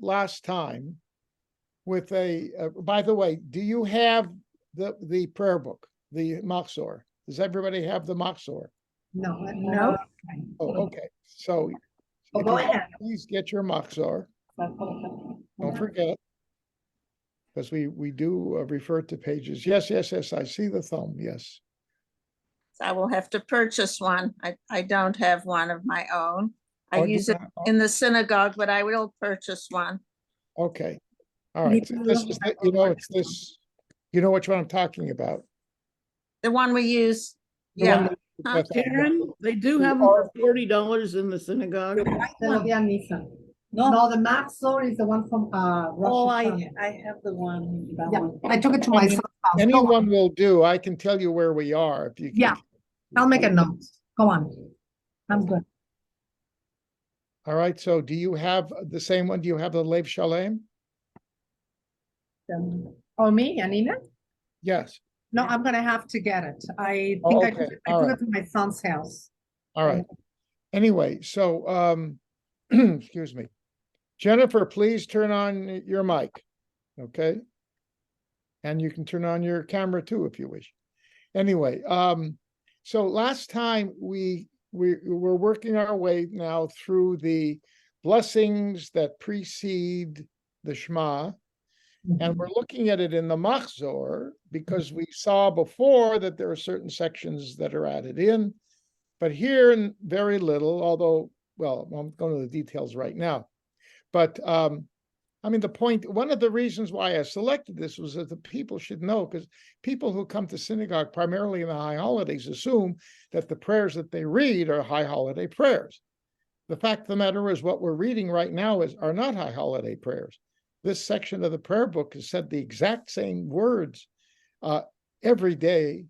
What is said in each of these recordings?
last time with by the way, do you have the prayer book, the Mahzor? Does everybody have the Mahzor? No. No. Oh, okay. So Go ahead. Please get your Mahzor. Don't forget, because we do refer to pages. Yes, I see the thumb. Yes. I will have to purchase one. I don't have one of my own. I use it in the synagogue, but I will purchase one. Okay. All right. This is it's this. You know which one I'm talking about. The one we use. Yeah. Karen, they do have them for $40 in the synagogue. No, the Mahzor is the one from Oh, Russia. I have the one. That Yeah, one. I took it to my son's house. Anyone will do. I can tell you where we are if you can. Yeah, I'll make a note. Go on. I'm good. All right. So do you have the same one? Do you have the Lev Shalem? Oh, me, Anina? Yes. No, I'm gonna have to get it. I Oh, think okay. I took it to my son's house. All right. Anyway, so excuse me. Jennifer, please turn on your mic. Okay. And you can turn on your camera too if you wish. Anyway, so last time we're working our way now through the blessings that precede the Shema. And we're looking at it in the Mahzor because we saw before that there are certain sections that are added in, but here very little, although, well, I'm going to the details right now. But I mean, one of the reasons why I selected this was that the people should know, because people who come to synagogue primarily in the high holidays assume that the prayers that they read are high holiday prayers. The fact of the matter is what we're reading right now are not high holiday prayers. This section of the prayer book has said the exact same words every day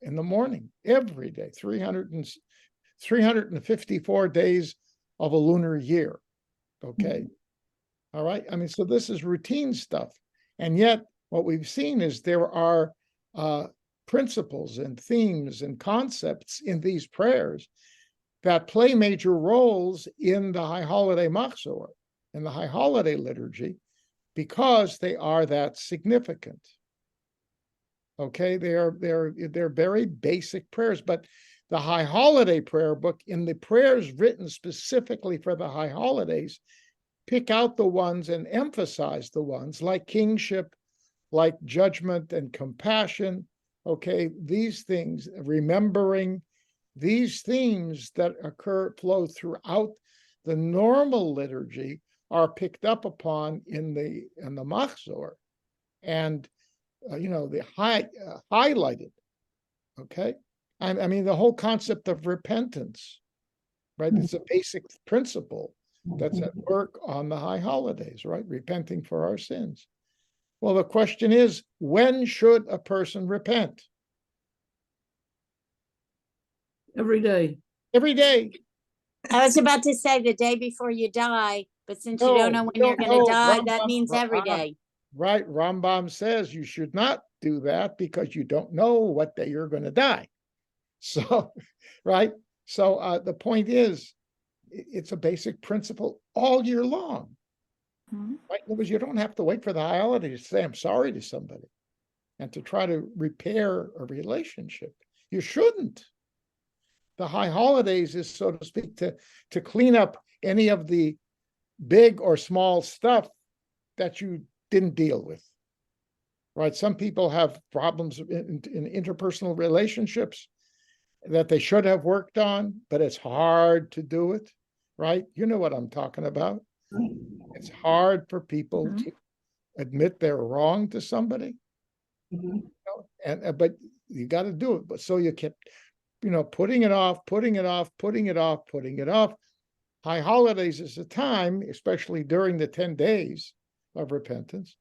in the morning, every day, 354 days of a lunar year. Okay. All right. I mean, so this is routine stuff. And yet what we've seen is there are principles and themes and concepts in these prayers that play major roles in the High Holiday Mahzor, in the High Holiday liturgy, because they are that significant. Okay, they're very basic prayers, but the High Holiday prayer book, in the prayers written specifically for the high holidays, pick out the ones and emphasize the ones like kingship, like judgment and compassion. Okay, these things, remembering, these themes that flow throughout the normal liturgy are picked up upon in the Mahzor, and the highlighted. Okay, I mean the whole concept of repentance, right? It's a basic principle that's at work on the high holidays, right? Repenting for our sins. Well, the question is, when should a person repent? Every day. Every day. I was about to say the day before you die, but since you don't know when you're going to die, that means every day. Right. Rambam says you should not do that because you don't know what day you're going to die. So, right. So the point is, it's a basic principle all year long. Right? Because you don't have to wait for the high holidays to say I'm sorry to somebody and to try to repair a relationship. You shouldn't. The high holidays is, so to speak, to clean up any of the big or small stuff that you didn't deal with. Right? Some people have problems in interpersonal relationships that they should have worked on, but it's hard to do it. Right? You know what I'm talking about. It's hard for people to admit they're wrong to somebody. But you got to do it. But so you kept, putting it off. High holidays is a time, especially during the 10 days of repentance,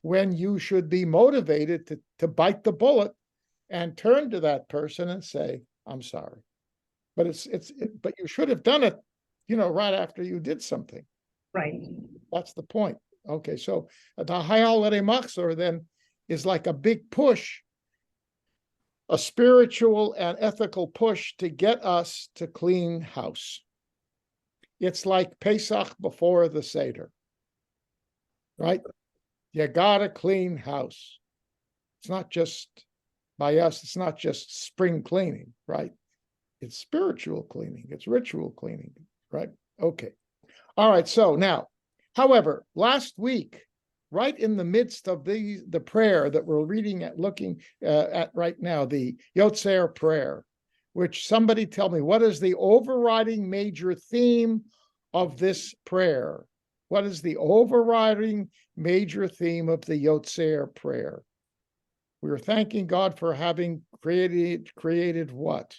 when you should be motivated to bite the bullet and turn to that person and say, I'm sorry. But but you should have done it, right after you did something. Right. That's the point. Okay, so the High Holiday Mahzor then is like a big push, a spiritual and ethical push to get us to clean house. It's like Pesach before the Seder. right? You got a clean house. It's not just by us, it's not just spring cleaning, right? It's spiritual cleaning, it's ritual cleaning, right? Okay. All right. So now, however, last week, right in the midst of the prayer that we're looking at right now, the Yotzer prayer, which somebody tell me, what is the overriding major theme of this prayer? What is the overriding major theme of the Yotzer prayer? We are thanking God for having created what?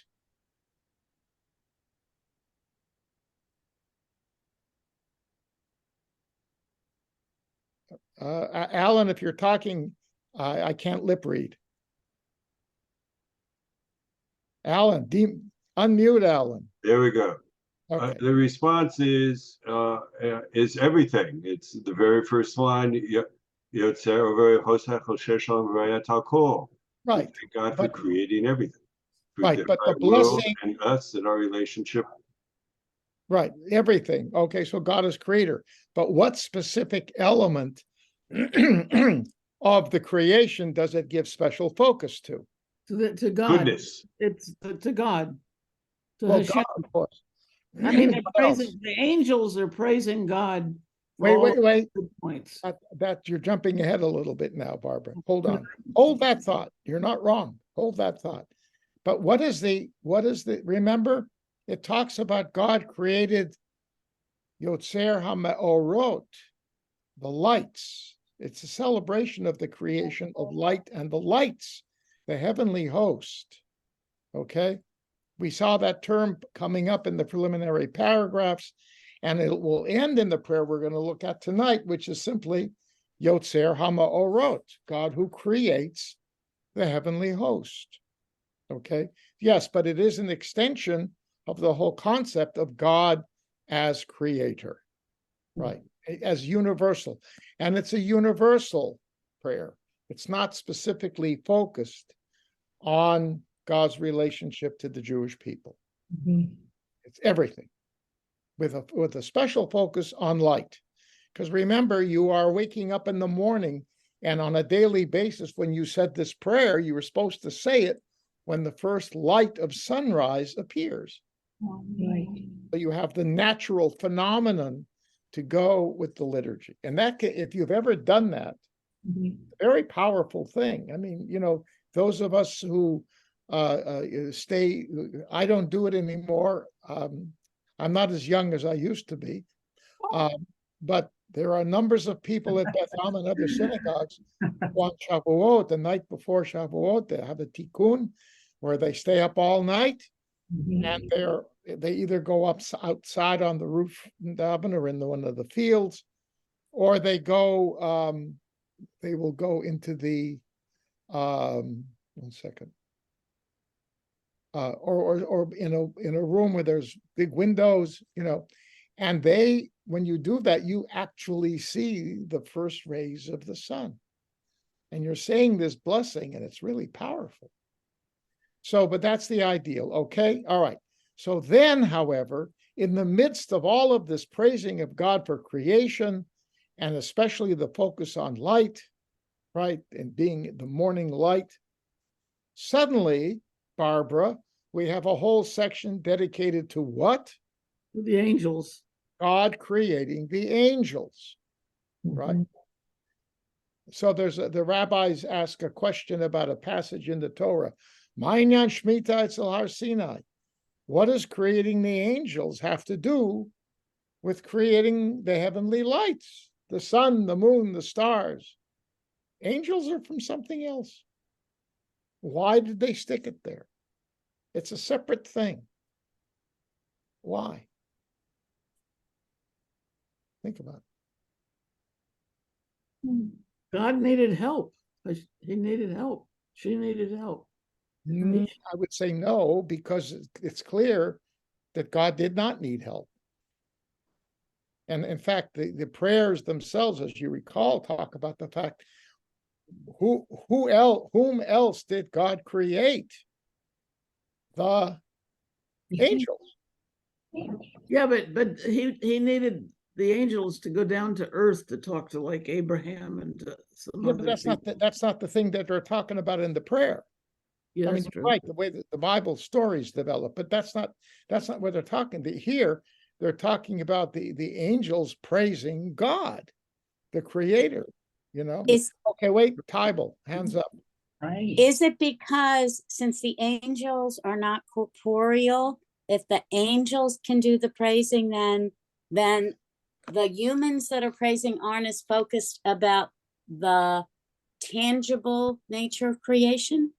Alan, if you're talking, I can't lip read. Alan, unmute Alan. There we go. Okay. The response is everything. It's the very first line. Right. Thank God for creating everything. For Right, but the world blessing and us and our relationship. Right, everything. Okay, so God is creator. But what specific element of the creation does it give special focus to? To God. Goodness. It's to God. To Well, Hashem. God, of course. I mean, they're What else? praising, the angels are praising God. for Wait, all wait, wait. good points. That you're jumping ahead a little bit now, Barbara. Hold on. Hold that thought. You're not wrong. Hold that thought. But what is the, remember, it talks about God created Yotzer HaMeorot, the lights. It's a celebration of the creation of light and the lights, the heavenly host. Okay? We saw that term coming up in the preliminary paragraphs, and it will end in the prayer we're going to look at tonight, which is simply Yotzer HaMeorot, God who creates the heavenly host. Okay? Yes, but it is an extension of the whole concept of God as creator, right? As universal. And it's a universal prayer. It's not specifically focused on God's relationship to the Jewish people. It's everything with a special focus on light. Because remember, you are waking up in the morning, and on a daily basis, when you said this prayer, you were supposed to say it when the first light of sunrise appears. So you have the natural phenomenon to go with the liturgy. And that, if you've ever done that, very powerful thing. I mean, those of us who stay, I don't do it anymore. I'm not as young as I used to be. But there are numbers of people at Beth Am and other synagogues on Shavuot, the night before Shavuot, they have a tikkun where they stay up all night, and they either go up outside on the roof in Daven or in one of the fields, or they will go into the one second. Or in a room where there's big windows, and when you do that, you actually see the first rays of the sun, and you're saying this blessing, and it's really powerful. So, but that's the ideal. Okay, all right. So then, however, in the midst of all of this praising of God for creation, and especially the focus on light, right, and being the morning light, suddenly, Barbara, we have a whole section dedicated to what? The angels. God creating the angels, right? So the rabbis ask a question about a passage in the Torah. Ma'inyan Shemitah etzel Har Sinai. What does creating the angels have to do with creating the heavenly lights, the sun, the moon, the stars? Angels are from something else. Why did they stick it there? It's a separate thing. Why? Think about it. God needed help. He needed help. She needed help. I would say no, because it's clear that God did not need help. And in fact, the prayers themselves, as you recall, talk about the fact whom else did God create? The angels. Yeah, but he needed the angels to go down to earth to talk to like Abraham and some Yeah, other but that's not people. that's not the thing that they're talking about in the prayer. Yeah, I mean, that's true. right, the way that the Bible stories develop, but that's not what they're talking to here. They're talking about the angels praising God, the creator, you know. Is Okay, wait, Tybal, hands up. Right. is it because since the angels are not corporeal, if the angels can do the praising, then the humans that are praising aren't as focused about the tangible nature of creation?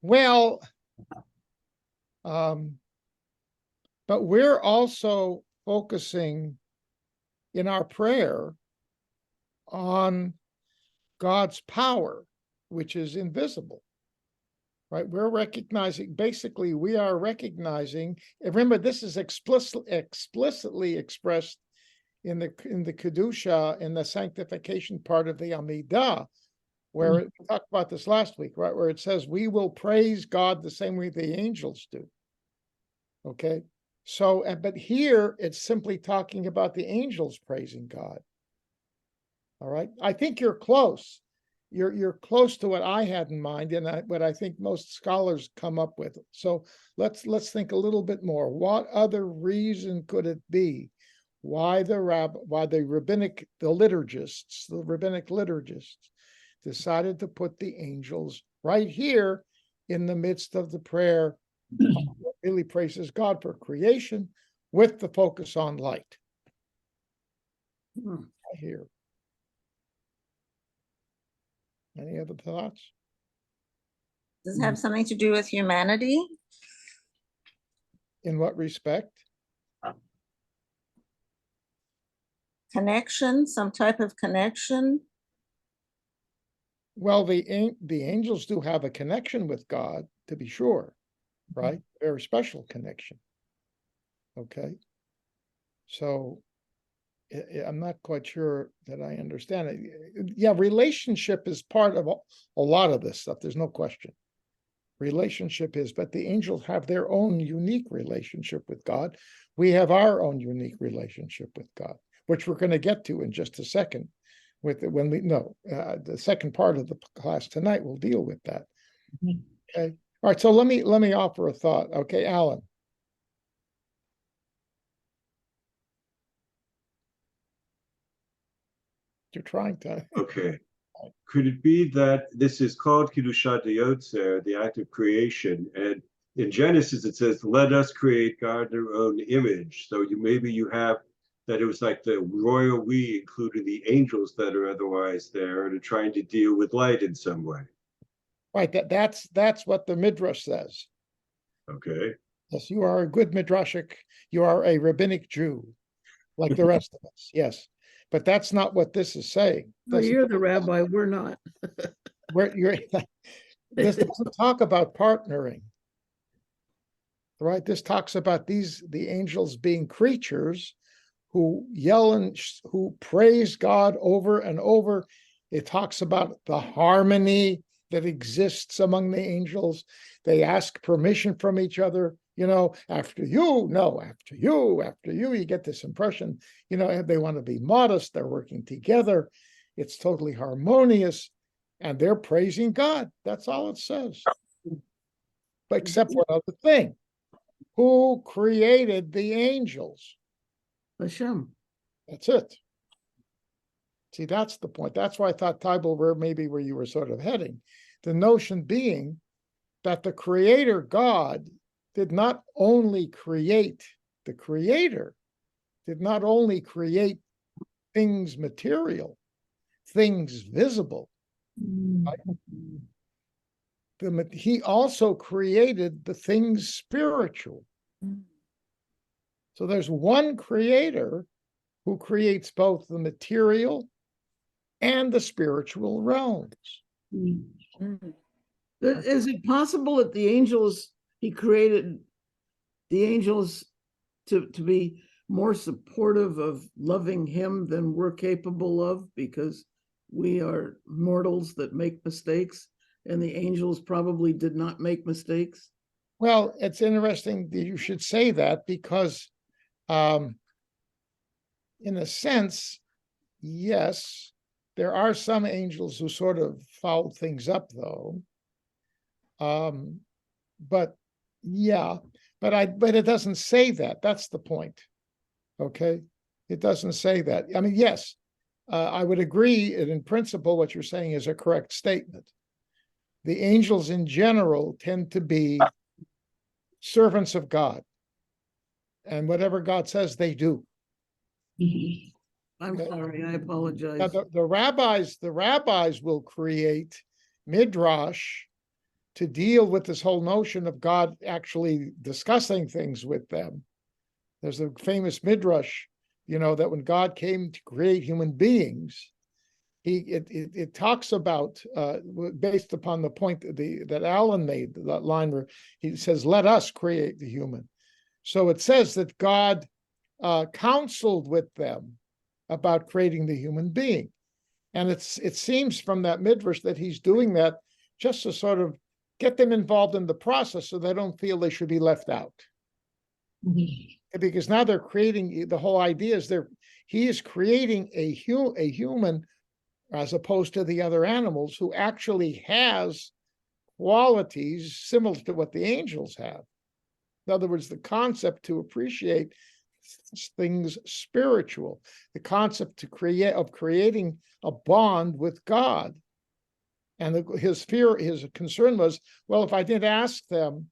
Well, but we're also focusing in our prayer on God's power, which is invisible, right? We're recognizing, basically, we are recognizing, and remember, this is explicitly expressed in the Kedushah, in the sanctification part of the Amidah, where we talked about this last week, right? Where it says, we will praise God the same way the angels do. Okay. So, but here it's simply talking about the angels praising God. All right. I think you're close. You're close to what I had in mind, and what I think most scholars come up with. So let's think a little bit more. What other reason could it be why the rabbinic liturgists decided to put the angels right here in the midst of the prayer that really praises God for creation, with the focus on light? Here. Any other thoughts? Does it have something to do with humanity? In what respect? Connection, some type of connection? Well, the angels do have a connection with God, to be sure, right? Very special connection. Okay. So I'm not quite sure that I understand it. Yeah, relationship is part of a lot of this stuff. There's no question. Relationship is, but the angels have their own unique relationship with God. We have our own unique relationship with God, which we're going to get to in just a second. The second part of the class tonight will deal with that. Okay. All right. So let me offer a thought. Okay, Alan. You're trying to. Okay. Could it be that this is called Kedushah Yotzer, the act of creation, and in Genesis it says, "Let us create God in our own image." So maybe you have that it was like the royal we, including the angels that are otherwise there, and are trying to deal with light in some way. Right. That's what the Midrash says. Okay. Yes, you are a good Midrashic. You are a rabbinic Jew, like the rest of us. Yes. But that's not what this is saying. No, you're the rabbi, we're not. This doesn't talk about partnering, right? This talks about the angels being creatures who yell and who praise God over and over. It talks about the harmony that exists among the angels. They ask permission from each other. After you, no, after you, you get this impression, they want to be modest. They're working together. It's totally harmonious, and they're praising God. That's all it says. But except one other thing. Who created the angels? Hashem. That's it. See, that's the point. That's why I thought, Tybal, where you were sort of heading. The notion being that the creator God did not only create, the creator did not only create things material, things visible. Right? He also created the things spiritual. So there's one creator who creates both the material and the spiritual realms. Is it possible that he created the angels to be more supportive of loving him than we're capable of, because we are mortals that make mistakes, and the angels probably did not make mistakes? Well, it's interesting that you should say that, because In a sense, yes, there are some angels who sort of fouled things up, though. But yeah, but it doesn't say that. That's the point. Okay, it doesn't say that. I mean, yes, I would agree. And in principle, what you're saying is a correct statement. The angels in general tend to be servants of God, and whatever God says, they do. I'm sorry, I apologize. Now, the rabbis will create midrash to deal with this whole notion of God actually discussing things with them. There's a famous midrash, that when God came to create human beings, it talks about, based upon the point that Alan made, that line where he says, "Let us create the human." So it says that God counseled with them about creating the human being, and it seems from that midrash that he's doing that just to sort of get them involved in the process, so they don't feel they should be left out. Because now they're creating, the whole idea is he is creating a human, as opposed to the other animals, who actually has qualities similar to what the angels have. In other words, the concept to appreciate things spiritual, the concept of creating a bond with God. And his concern was, well, if I didn't ask them,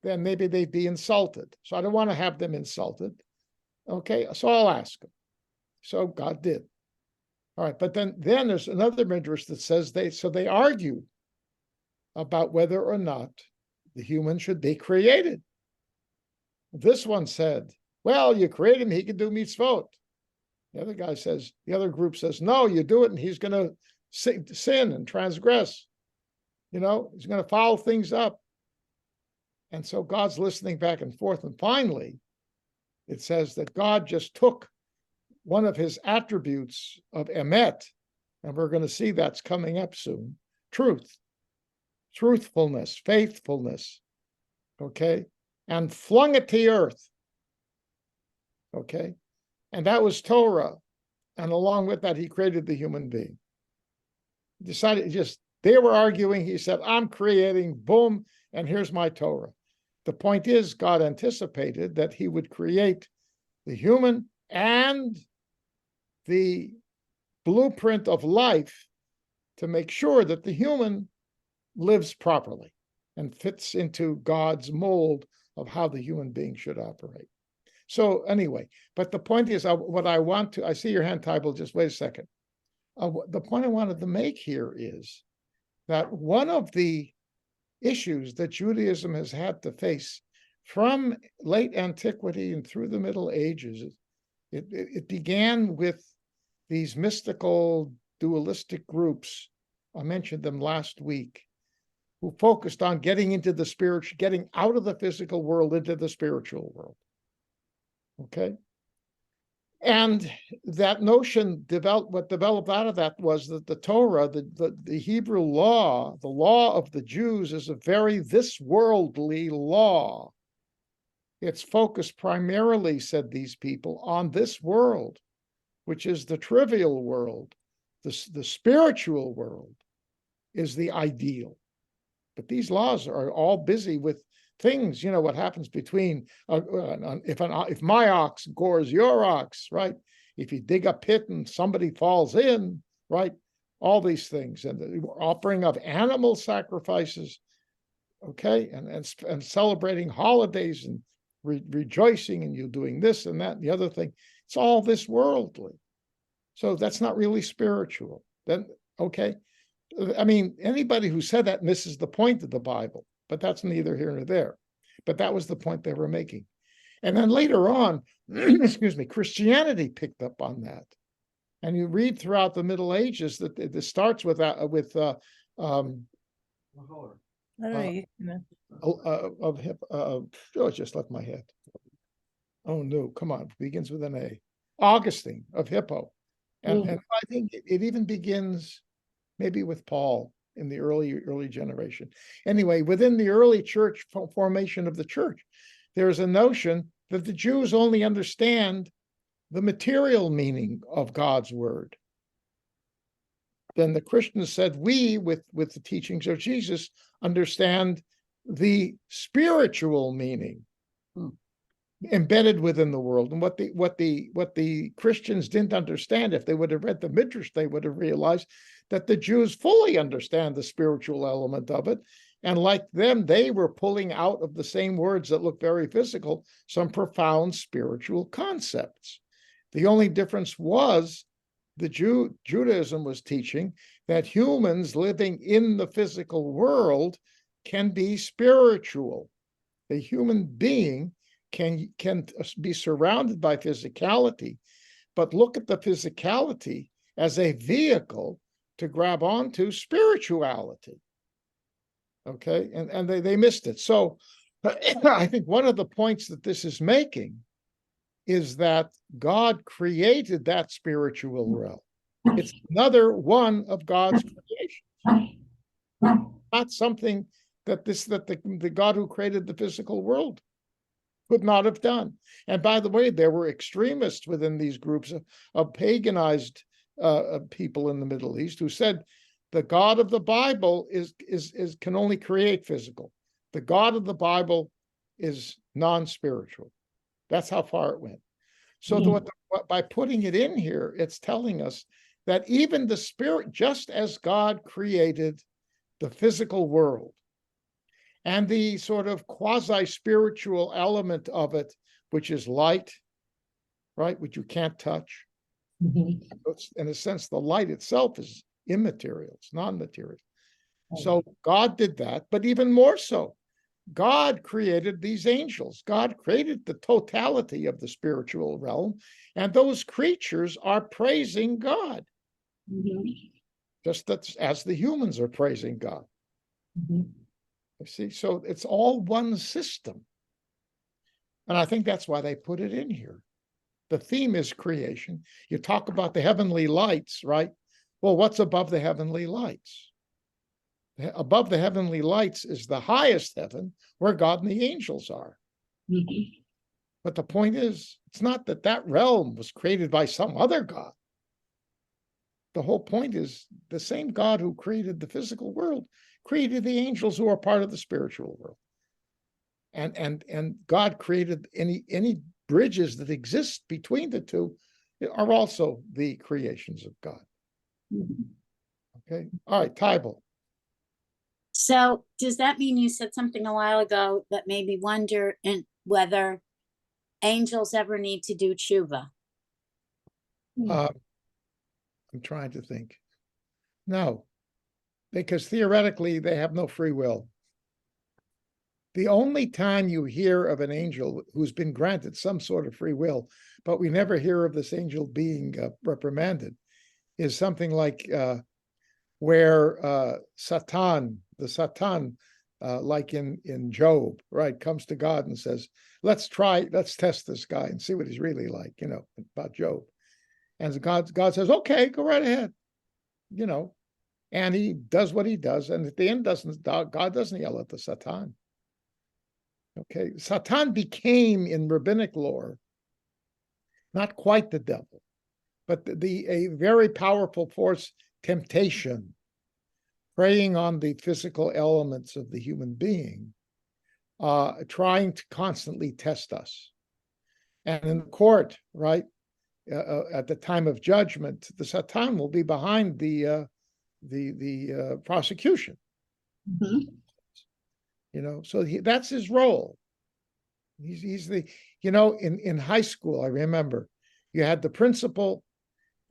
then maybe they'd be insulted. So I don't want to have them insulted. Okay, so I'll ask them. So God did. All right, but then there's another midrash that says they argued about whether or not the human should be created. This one said, well, you create him, he can do mitzvot. The other group says, no, you do it and he's going to sin and transgress. He's going to foul things up. And so God's listening back and forth. And finally, it says that God just took one of his attributes of emet, and we're going to see that's coming up soon, truthfulness, faithfulness, okay, and flung it to the earth, okay, and that was Torah, and along with that, he created the human being. He decided they were arguing, he said, I'm creating, boom, and here's my Torah. The point is, God anticipated that he would create the human and the blueprint of life to make sure that the human lives properly and fits into God's mold of how the human being should operate. So anyway, but the point is, I see your hand, Tybal, just wait a second. The point I wanted to make here is that one of the issues that Judaism has had to face from late antiquity and through the Middle Ages, it began with these mystical dualistic groups. I mentioned them last week, who focused on getting into the spiritual, getting out of the physical world into the spiritual world. Okay. And that notion what developed out of that was that the Torah, the Hebrew law, the law of the Jews, is a very this worldly law. It's focused primarily, said these people, on this world, which is the trivial world. The spiritual world is the ideal. But these laws are all busy with things, what happens between, if my ox gores your ox, right? If you dig a pit and somebody falls in, right? All these things, and the offering of animal sacrifices, okay? And celebrating holidays and rejoicing, and you doing this and that and the other thing. It's all this worldly. So that's not really spiritual. Then, okay. I mean, anybody who said that misses the point of the Bible, but that's neither here nor there. But that was the point they were making. And then later on, Christianity picked up on that. And you read throughout the Middle Ages that it starts with Mahzor. it just left my head. Oh no, come on, it begins with an A. Augustine of Hippo. And I think it even begins maybe with Paul in the early generation. Anyway, within the early church formation of the church, there's a notion that the Jews only understand the material meaning of God's word. Then the Christians said, we, with the teachings of Jesus, understand the spiritual meaning embedded within the world. And what the Christians didn't understand, if they would have read the Midrash, they would have realized that the Jews fully understand the spiritual element of it. And like them, they were pulling out of the same words that look very physical, some profound spiritual concepts. The only difference was Judaism was teaching that humans living in the physical world can be spiritual. A human being can be surrounded by physicality, but look at the physicality as a vehicle to grab onto spirituality. Okay, and they missed it. So I think one of the points that this is making is that God created that spiritual realm. It's another one of God's creations, not something that the God who created the physical world could not have done. And by the way, there were extremists within these groups of paganized people in the Middle East who said the God of the Bible can only create physical. The God of the Bible is non-spiritual. That's how far it went. So by putting it in here, it's telling us that even the spirit, just as God created the physical world and the sort of quasi-spiritual element of it, which is light, right, which you can't touch. It's, in a sense, the light itself is immaterial, it's non-material. So God did that, but even more so, God created these angels. God created the totality of the spiritual realm, and those creatures are praising God, just as the humans are praising God. You see, so it's all one system. And I think that's why they put it in here. The theme is creation. You talk about the heavenly lights, right? Well, what's above the heavenly lights? Above the heavenly lights is the highest heaven where God and the angels are. But the point is, it's not that realm was created by some other God. The whole point is the same God who created the physical world created the angels who are part of the spiritual world. And God created any bridges that exist between the two are also the creations of God. Okay. All right, Tybal. So does that mean you said something a while ago that made me wonder whether angels ever need to do tshuva? I'm trying to think. No, because theoretically they have no free will. The only time you hear of an angel who's been granted some sort of free will, but we never hear of this angel being reprimanded, is something like where Satan, like in Job, right, comes to God and says, let's test this guy and see what he's really like, about Job. And God says, okay, go right ahead, and he does what he does. And at the end, God doesn't yell at the Satan. Okay, Satan became, in rabbinic lore, not quite the devil, but a very powerful force, temptation, preying on the physical elements of the human being, trying to constantly test us. And in the court, right, at the time of judgment, the Satan will be behind the prosecution. So that's his role. He's the, in high school, I remember you had the principal,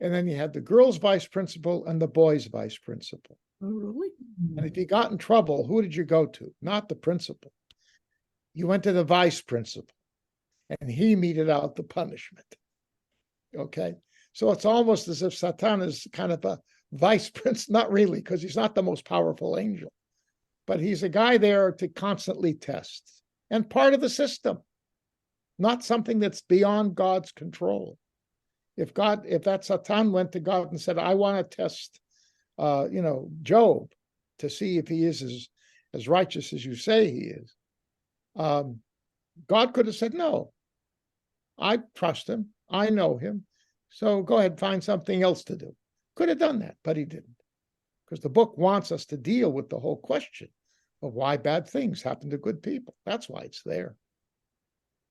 and then you had the girls' vice principal and the boys' vice principal. Oh, really? And if you got in trouble, who did you go to? Not the principal. You went to the vice principal, and he meted out the punishment. Okay? So it's almost as if Satan is kind of a vice prince, not really, because he's not the most powerful angel, but he's a guy there to constantly test, and part of the system, not something that's beyond God's control. If that Satan went to God and said, I want to test Job to see if he is as righteous as you say he is, God could have said no. I trust him. I know him. So go ahead, find something else to do. Could have done that, but he didn't. Because the book wants us to deal with the whole question of why bad things happen to good people. That's why it's there.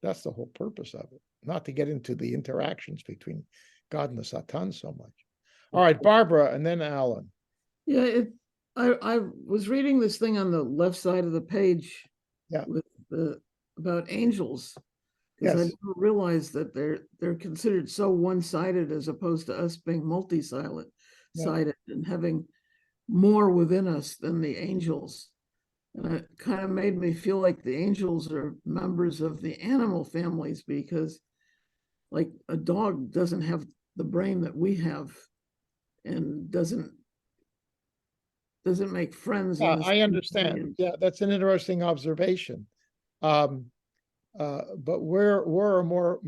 That's the whole purpose of it, not to get into the interactions between God and the Satan so much. All right, Barbara, and then Alan. Yeah, I was reading this thing on the left side of the page. Yeah. With about angels, because I Yes. never realized that they're considered so one-sided as opposed to us being multi-sided, and having more within us than the angels. And it kind of made me feel like the angels are members of the animal families, because like a dog doesn't have the brain that we have and doesn't make friends. Yeah, in the I same understand. way. Yeah, that's an interesting observation. But we're more,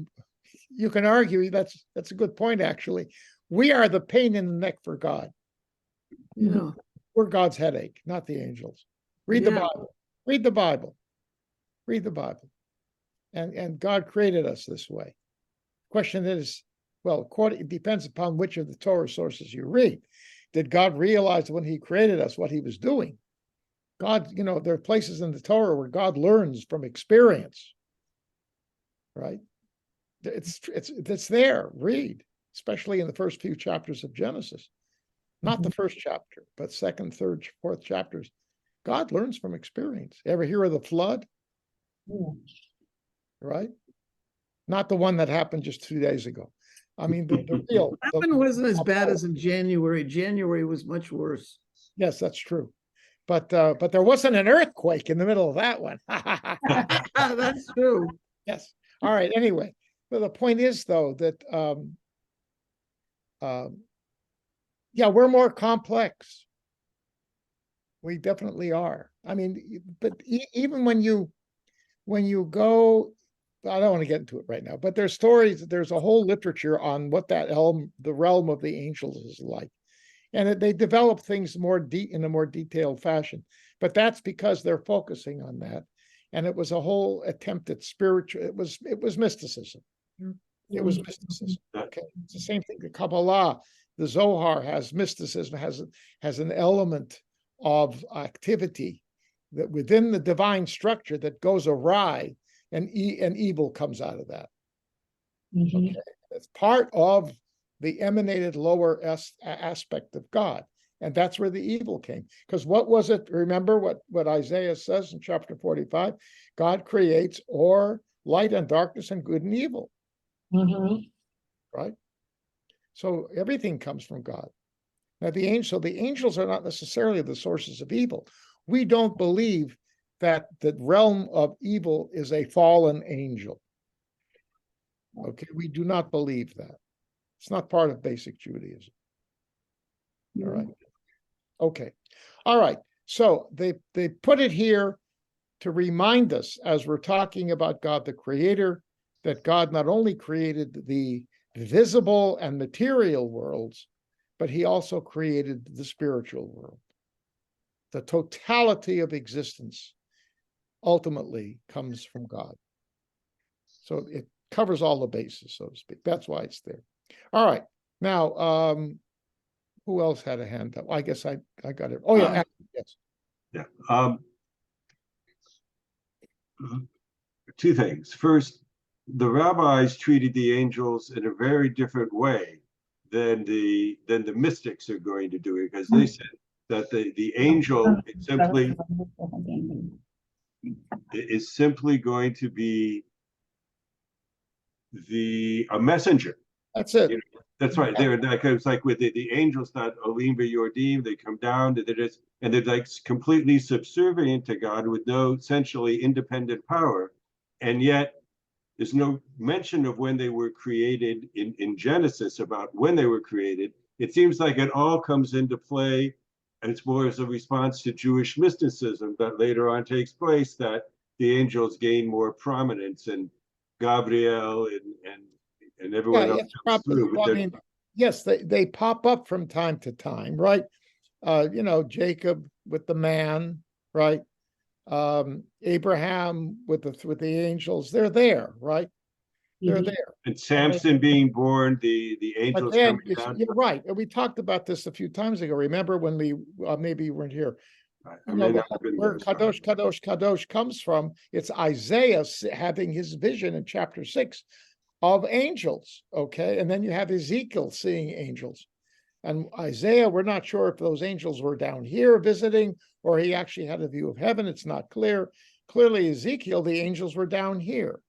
you can argue that's a good point, actually. We are the pain in the neck for God. Yeah. We're God's headache, not the angels. Read the Yeah. Bible. Read the Bible. Read the Bible. And God created us this way. Question is, well, it depends upon which of the Torah sources you read. Did God realize when he created us what he was doing? God, there are places in the Torah where God learns from experience, right? It's there. Read, especially in the first few chapters of Genesis. Not the first chapter, but second, third, fourth chapters. God learns from experience. Ever hear of the flood? Right? Not the one that happened just 2 days ago. I mean, the real. That one wasn't as bad as in January. January was much worse. Yes, that's true. But there wasn't an earthquake in the middle of that one. That's true. Yes. All right. Anyway, but the point is, though, that yeah, we're more complex. We definitely are. I mean, but even when you go, I don't want to get into it right now, but there's stories, there's a whole literature on what the realm of the angels is like. And they develop things in a more detailed fashion. But that's because they're focusing on that. And it was a whole attempt at spiritual, it was mysticism. It was mysticism. Okay. It's the same thing. The Kabbalah, the Zohar has mysticism, has an element of activity that within the divine structure that goes awry, and evil comes out of that. Okay. It's part of the emanated lower aspect of God. And that's where the evil came. Because what was it? Remember what Isaiah says in chapter 45? God creates light and darkness and good and evil. Right? So everything comes from God. Now the angels are not necessarily the sources of evil. We don't believe that the realm of evil is a fallen angel. Okay, we do not believe that. It's not part of basic Judaism. All right. Okay. All right. So they put it here to remind us, as we're talking about God the Creator, that God not only created the visible and material worlds, but he also created the spiritual world. The totality of existence ultimately comes from God. So it covers all the bases, so to speak. That's why it's there. All right. Now, who else had a hand up? I guess I got it. Oh, yeah. Yes. Yeah. Two things. First, the rabbis treated the angels in a very different way than the mystics are going to do it, because they said that the angel is simply going to be a messenger. That's it. That's right. They're like, it's like with the angels, not Olim Yordim, they come down, and they're like completely subservient to God with no essentially independent power. And yet there's no mention of when they were created in Genesis, about when they were created. It seems like it all comes into play, and it's more as a response to Jewish mysticism that later on takes place, that the angels gain more prominence, and Gabriel and everyone else comes through. Well, I mean, yes, they pop up from time to time, right? Jacob with the man, right? Abraham with the angels, they're there, right? They're Mhm. there. And Samson being born, the But angels then, coming down. you're right, and we talked about this a few times ago. Remember when we, maybe you weren't here. I You know, may not have been where there, sorry. Kadosh, Kadosh, Kadosh comes from, it's Isaiah having his vision in chapter 6 of angels, okay? And then you have Ezekiel seeing angels. And Isaiah, we're not sure if those angels were down here visiting or he actually had a view of heaven. It's not clear. Clearly, Ezekiel, the angels were down here.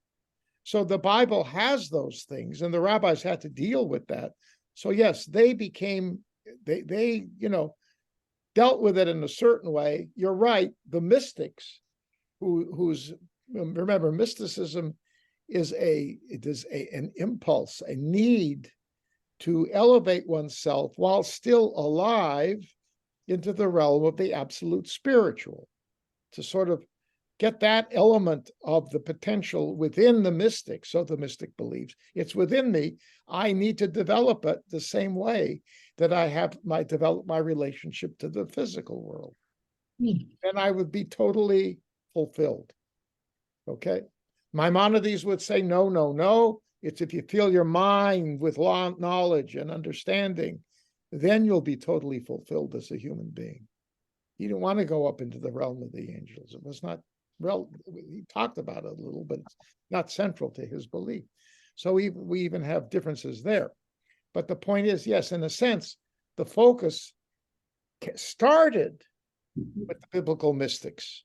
So the Bible has those things, and the rabbis had to deal with that. So yes, they became, they dealt with it in a certain way. You're right. The mystics, who's remember, mysticism is an impulse, a need to elevate oneself while still alive into the realm of the absolute spiritual, to sort of get that element of the potential within the mystic. So the mystic believes it's within me. I need to develop it the same way that I have develop my relationship to the physical world. And I would be totally fulfilled. Okay. Maimonides would say, no, no, no. It's if you fill your mind with knowledge and understanding, then you'll be totally fulfilled as a human being. He didn't want to go up into the realm of the angels. It was not, well, he talked about it a little, but it's not central to his belief. So we even have differences there. But the point is, yes, in a sense, the focus started with the biblical mystics.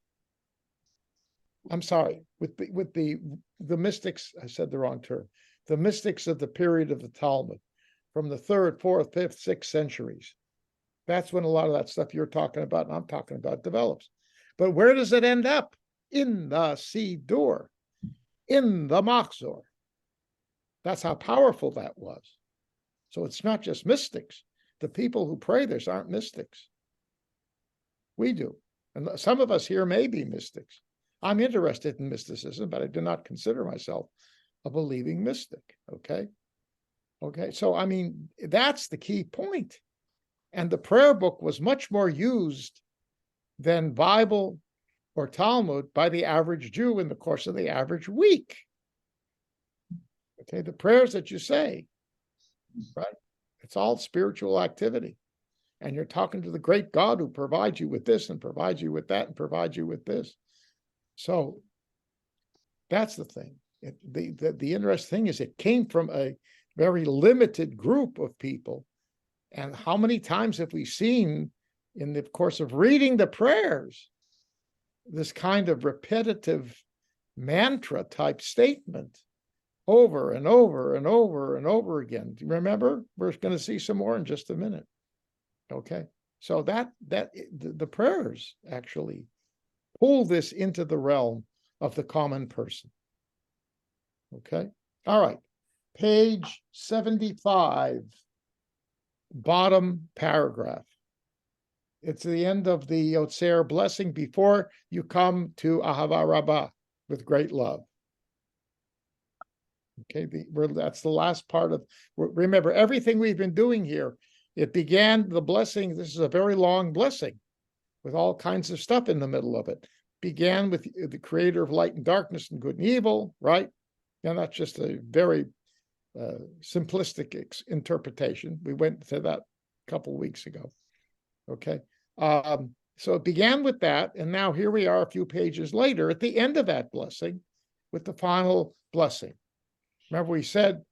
I'm sorry, with the mystics, I said the wrong term, the mystics of the period of the Talmud, from the 3rd, 4th, 5th, 6th centuries. That's when a lot of that stuff you're talking about and I'm talking about develops. But where does it end up? In the Siddur, in the Mahzor. That's how powerful that was. So it's not just mystics. The people who pray this aren't mystics. We do. And some of us here may be mystics. I'm interested in mysticism, but I do not consider myself a believing mystic. Okay. Okay. So, I mean, that's the key point. And the prayer book was much more used than Bible or Talmud by the average Jew in the course of the average week. Okay. The prayers that you say, right? It's all spiritual activity. And you're talking to the great God who provides you with this and provides you with that and provides you with this. So that's the thing. The interesting thing is it came from a very limited group of people. And how many times have we seen in the course of reading the prayers, this kind of repetitive mantra type statement over and over and over and over again? Do you remember? We're going to see some more in just a minute. Okay. So the prayers actually pull this into the realm of the common person. Okay. All right. Page 75, bottom paragraph. It's the end of the Yotzer blessing before you come to Ahava Rabbah, with great love. Okay, that's the last part of, remember, everything we've been doing here, it began, the blessing, this is a very long blessing with all kinds of stuff in the middle of it. Began with the creator of light and darkness and good and evil, right? And that's just a very simplistic interpretation. We went to that a couple of weeks ago. Okay. So it began with that, and now here we are a few pages later at the end of that blessing with the final blessing. Remember, we said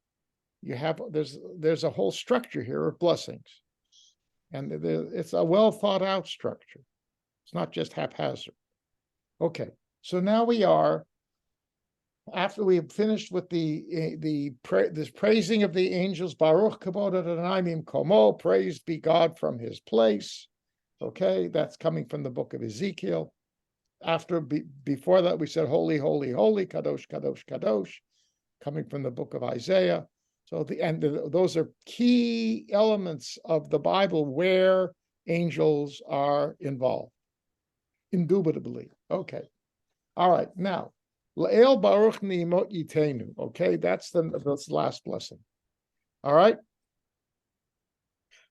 you have there's a whole structure here of blessings, and it's a well thought out structure. It's not just haphazard. Okay, so now we are, after we've finished with this praising of the angels, Baruch Kabod Adonai Mimkomo, praised be God from his place. Okay, that's coming from the book of Ezekiel. Before that, we said holy, holy, holy, Kadosh, Kadosh, Kadosh, coming from the book of Isaiah. So those are key elements of the Bible where angels are involved, indubitably. Okay, all right. Now, La'el Baruch Ni'imot Yitenu. Okay, that's the last blessing. All right.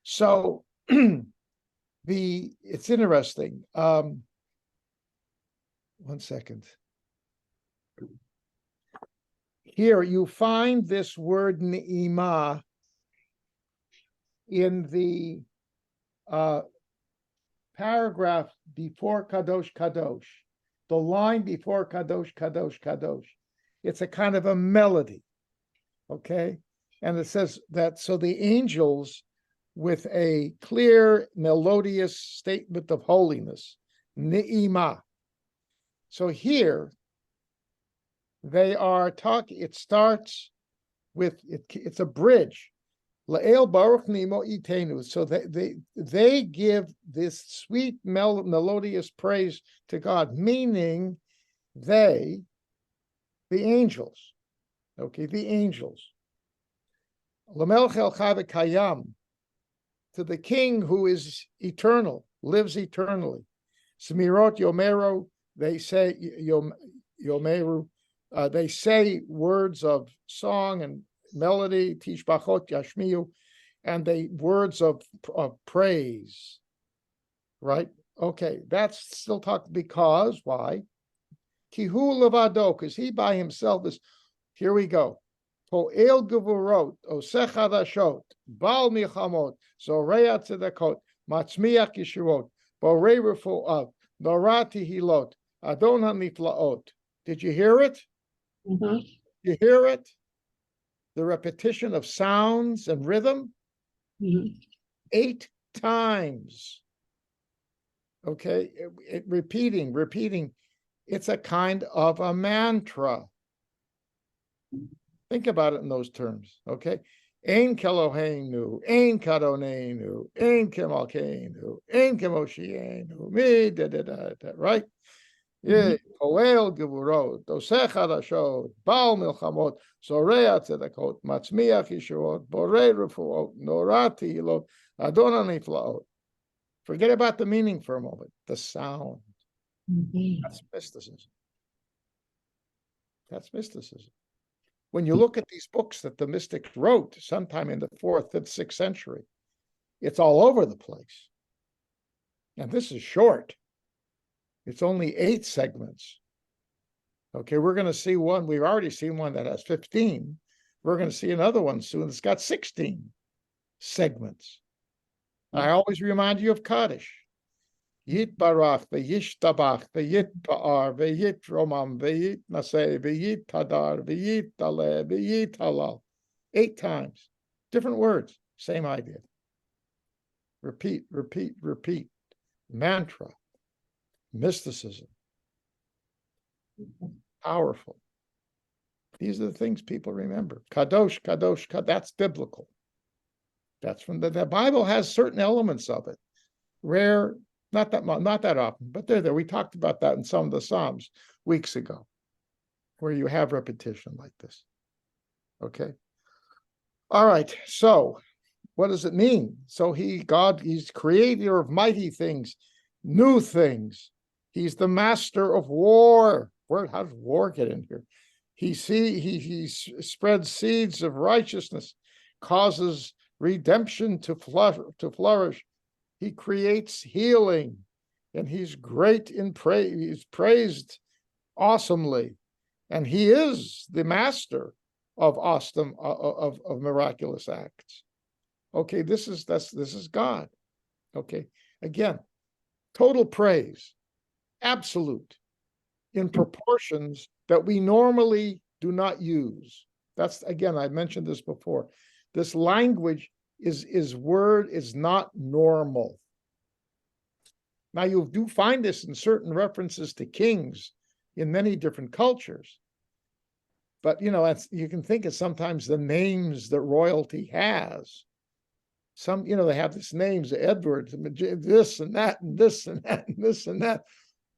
So it's interesting. 1 second. Here you find this word ne'ima in the paragraph before Kadosh Kadosh, the line before Kadosh Kadosh Kadosh. It's a kind of a melody, okay? And it says that, so the angels with a clear, melodious statement of holiness, ni'ima. So here, they are talking, it starts with, it's a bridge. La'el Baruch Nimo Itenu. So they give this sweet melodious praise to God, meaning the angels. Okay, the angels. Lamelch El Chai Kayam, to the king who is eternal, lives eternally. Smirot Yomero, they say Yomeru, they say words of song and melody, Tishbachot Yashmiu, and they words of praise. Right? Okay, that's still talk because why? Kihu Levado, because he by himself is. Here we go. Po'el gevurot, osech hadashot, bal milchamot, zoreya tzedakot, matzmiach yeshuot, borei refuot, norati hilot, adon haniflaot. Did you hear it? Mhm. You hear it? The repetition of sounds and rhythm? Mhm. 8 times. Okay, repeating. It's a kind of a mantra. Think about it in those terms, okay? Ein Keloheinu, Ein Kadonenu, Ein Kemalkeinu, Ein Kemoshienu, me da da da da, right? Yeah, Poel Gevurot, Osech Hadashot, Baal Milchamot, Zoreya Tzedakot, Matzmiach Yeshuot, Borei Refuot, Norati Hilot, Adon Haniflaot. Forget about the meaning for a moment. The sound. Mhm. That's mysticism. That's mysticism. When you look at these books that the mystics wrote sometime in the 4th, 5th, 6th century, it's all over the place. And this is short. It's only 8 segments. Okay, we're going to see one. We've already seen one that has 15. We're going to see another one soon that's got 16 segments. I always remind you of Kaddish. Yit barach, ve'yish tabach, ve'yit ba'ar, ve'yit romam, ve'yit naseh, ve'yit tadar, ve'yit taleh, ve'yit halal. 8 times. Different words, same idea. Repeat. Mantra. Mysticism. Powerful. These are the things people remember. Kadosh, that's biblical. That's from the Bible has certain elements of it. Rare, not that often, but they're there. We talked about that in some of the Psalms weeks ago, where you have repetition like this. Okay. All right. So what does it mean? So he's creator of mighty things, new things. He's the master of war. How does war get in here? He spreads seeds of righteousness, causes redemption to flourish. He creates healing, and he's great in praise. He's praised awesomely, and he is the master of awesome of miraculous acts. Okay, this is God. Okay, again, total praise, absolute, in proportions that we normally do not use. That's, again, I mentioned this before. This language is not normal. Now, you do find this in certain references to kings in many different cultures. But, you can think of sometimes the names that royalty has. Some, they have these names, Edward, this and that, and this and that, and this and that.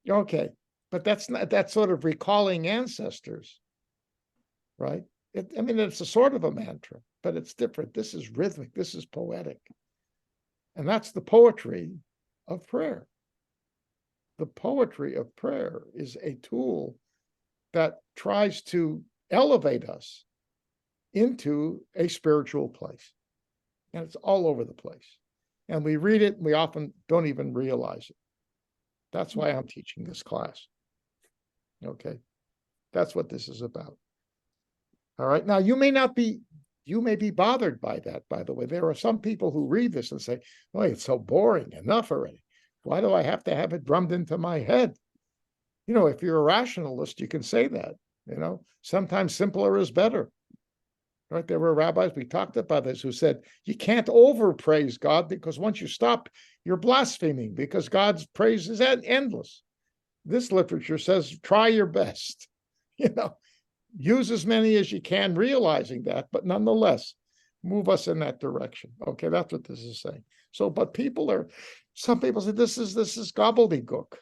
Okay, but that's sort of recalling ancestors, right? It's a sort of a mantra, but it's different. This is rhythmic. This is poetic. And that's the poetry of prayer. The poetry of prayer is a tool that tries to elevate us into a spiritual place. And it's all over the place. And we read it, and we often don't even realize it. That's why I'm teaching this class. Okay? That's what this is about. All right. Now, you may be bothered by that, by the way. There are some people who read this and say, oh, it's so boring. Enough already. Why do I have to have it drummed into my head? You know, if you're a rationalist, you can say that. You know, sometimes simpler is better. Right? There were rabbis, we talked about this, who said, you can't overpraise God, because once you stop, you're blaspheming, because God's praise is endless. This literature says, try your best. You know, use as many as you can, realizing that, but nonetheless, move us in that direction. Okay, that's what this is saying. So, but some people say this is gobbledygook.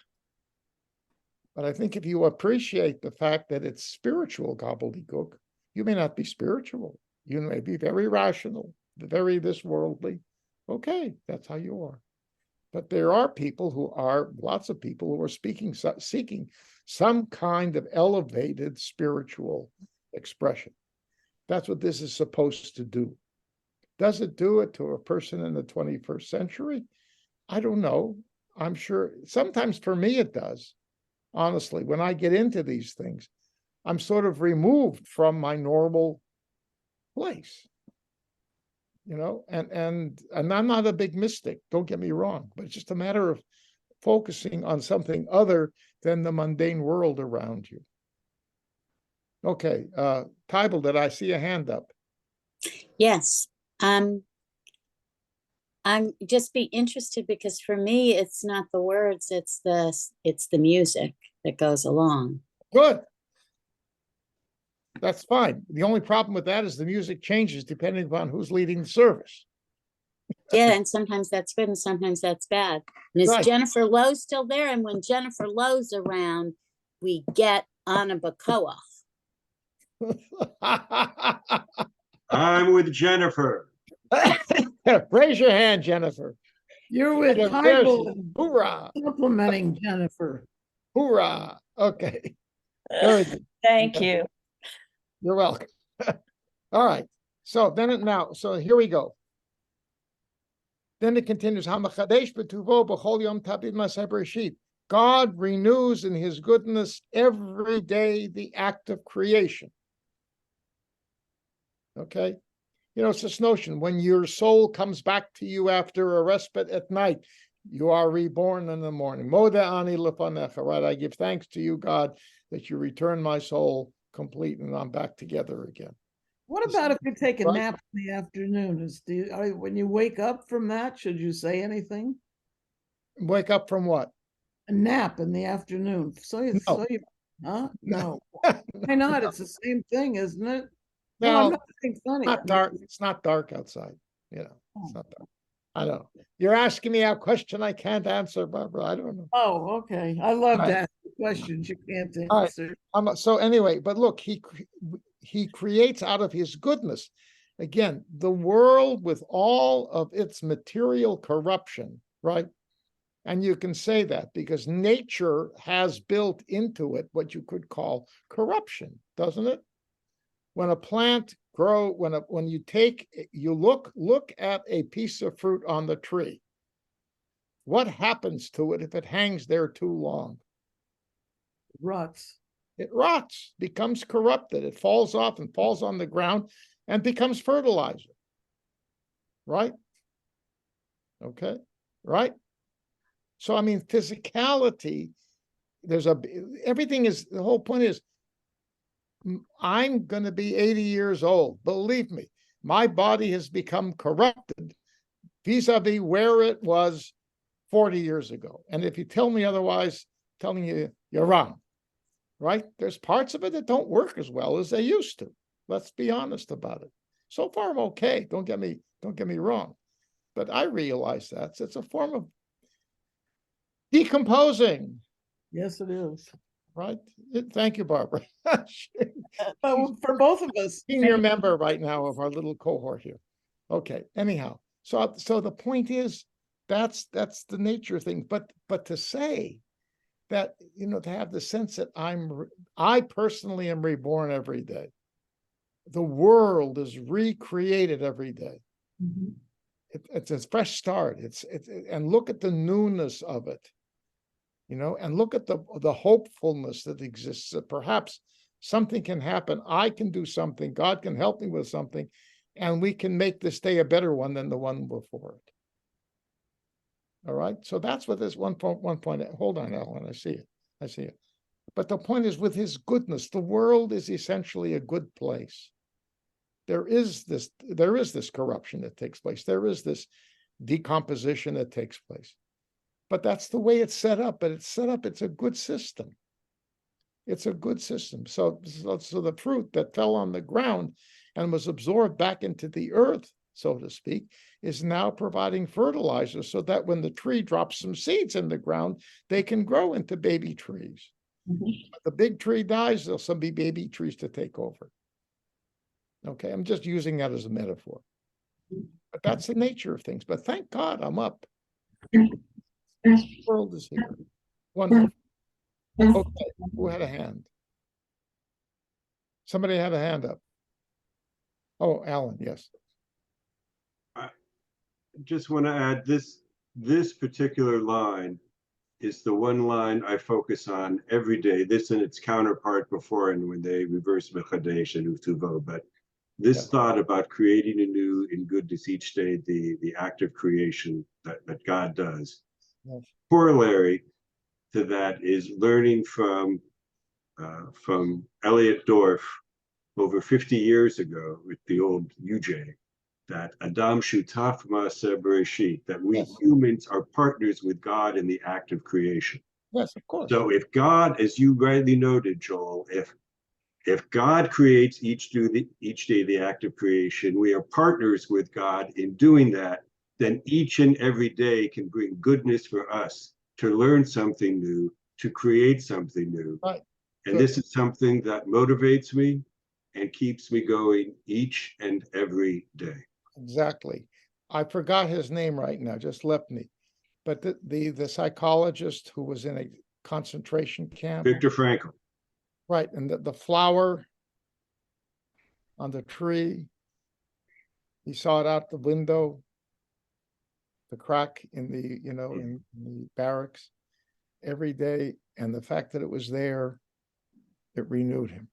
But I think if you appreciate the fact that it's spiritual gobbledygook, you may not be spiritual. You may be very rational, very this worldly. Okay, that's how you are. But there are lots of people who are seeking some kind of elevated spiritual expression. That's what this is supposed to do. Does it do it to a person in the 21st century? I don't know. I'm sure sometimes for me it does. Honestly, when I get into these things, I'm sort of removed from my normal place. You know, and I'm not a big mystic, don't get me wrong, but it's just a matter of focusing on something other than the mundane world around you. Okay, Tybal, did I see a hand up? Yes. I'm just be interested, because for me, it's not the words, it's the music that goes along. Good. That's fine. The only problem with that is the music changes depending upon who's leading the service. Yeah, and sometimes that's good and sometimes that's bad. And is Right. Jennifer Lowe still there? And when Jennifer Lowe's around, we get Anna Bacoa. I'm with Jennifer. Raise your hand, Jennifer. You're with There she Tybal, is. Hoorah. complimenting Jennifer. Hoorah. Okay. Very good. Thank you. You're welcome. All right. So here we go. Then it continues. God renews in his goodness every day the act of creation. Okay. You know, it's this notion, when your soul comes back to you after a respite at night, you are reborn in the morning. Moda ani lefanecha, right? I give thanks to you, God, that you return my soul complete and I'm back together again. What about if you take a Right. nap in the afternoon? When you wake up from that, should you say anything? Wake up from what? A nap in the afternoon. No. Huh? No. Why not? It's the same thing, isn't it? No, No, I'm not being funny. not dark. It's not dark outside. You know, it's Oh. not dark. I don't know. You're asking me a question I can't answer, Barbara. I don't know. Oh, okay. I love Right. to ask questions you can't All right. answer. So anyway, but look, he creates out of his goodness. Again, the world with all of its material corruption, right? And you can say that because nature has built into it what you could call corruption, doesn't it? When a plant when you look at a piece of fruit on the tree, what happens to it if it hangs there too long? Ruts. It rots, becomes corrupted. It falls off and falls on the ground and becomes fertilizer. Right? Okay. Right? So, I mean, physicality, the whole point is, I'm going to be 80 years old. Believe me, my body has become corrupted vis-a-vis where it was 40 years ago. And if you tell me otherwise, telling you you're wrong, right? There's parts of it that don't work as well as they used to. Let's be honest about it. So far, I'm okay. Don't get me wrong. But I realize that it's a form of decomposing. Yes, it is. Right? Thank you, Barbara. For both of us. Senior member right now of our little cohort here. Okay. Anyhow, so the point is that's the nature thing. But to say that, you know, to have the sense that I personally am reborn every day. The world is recreated every day. Mhm. It's a fresh start. And look at the newness of it. You know, and look at the hopefulness that exists, that perhaps something can happen. I can do something. God can help me with something, and we can make this day a better one than the one before it. All right. So that's what this 1.1. Hold on, Alan. I see it. I see it. But the point is, with his goodness, the world is essentially a good place. There is this corruption that takes place. There is this decomposition that takes place. But that's the way it's set up. But it's set up, it's a good system. It's a good system. So the fruit that fell on the ground and was absorbed back into the earth, so to speak, is now providing fertilizer so that when the tree drops some seeds in the ground, they can grow into baby trees. When the big tree dies, there'll some be baby trees to take over. Okay, I'm just using that as a metaphor. But that's the nature of things. But thank God I'm up. The world is here. Wonderful. Okay, who had a hand? Somebody had a hand up. Oh, Alan, yes. I just want to add this particular line is the one line I focus on every day. This and its counterpart before, and when they reverse Mechadesh and Utuvo, but this thought about creating anew in goodness each day, the act of creation that God does. Yes. Corollary to that is learning from Elliot Dorff over 50 years ago with the old UJ, that Adam Shutaf Ma'aseh Bereshit, that we humans are partners with God in the act of creation. Yes, of course. So if God, as you rightly noted, Joel, if God creates each day the act of creation, we are partners with God in doing that, then each and every day can bring goodness for us to learn something new, to create something new. Right. And this is something that motivates me and keeps me going each and every day. Exactly. I forgot his name right now, just left me. But the psychologist who was in a concentration camp. Viktor Frankl. Right, and the flower on the tree, he saw it out the window, the crack in the, in the barracks every day, and the fact that it was there, it renewed him.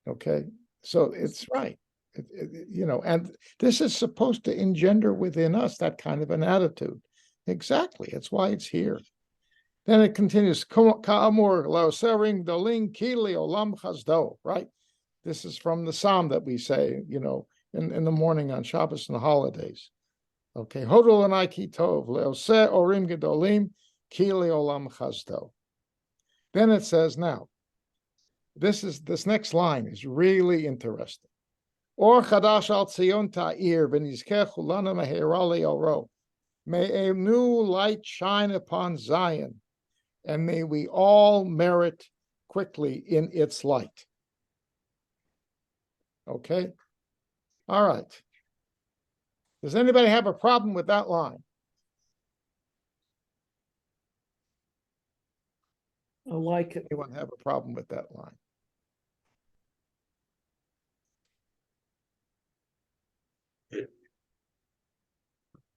Okay, so it's right. And this is supposed to engender within us that kind of an attitude. Exactly, that's why it's here. Then it continues, right? This is from the psalm that we say, in the morning on Shabbos and the holidays. Okay, Hodol and Ki Tov, Leose Orim Gedolim, Kili Olam Chazdo. Then it says, now, this next line is really interesting. Or Chadash al Tzion Ta'ir, V'nizkechu lana meherali oro. May a new light shine upon Zion, and may we all merit quickly in its light. Okay? All right. Does anybody have a problem with that line? I like it. Anyone have a problem with that line?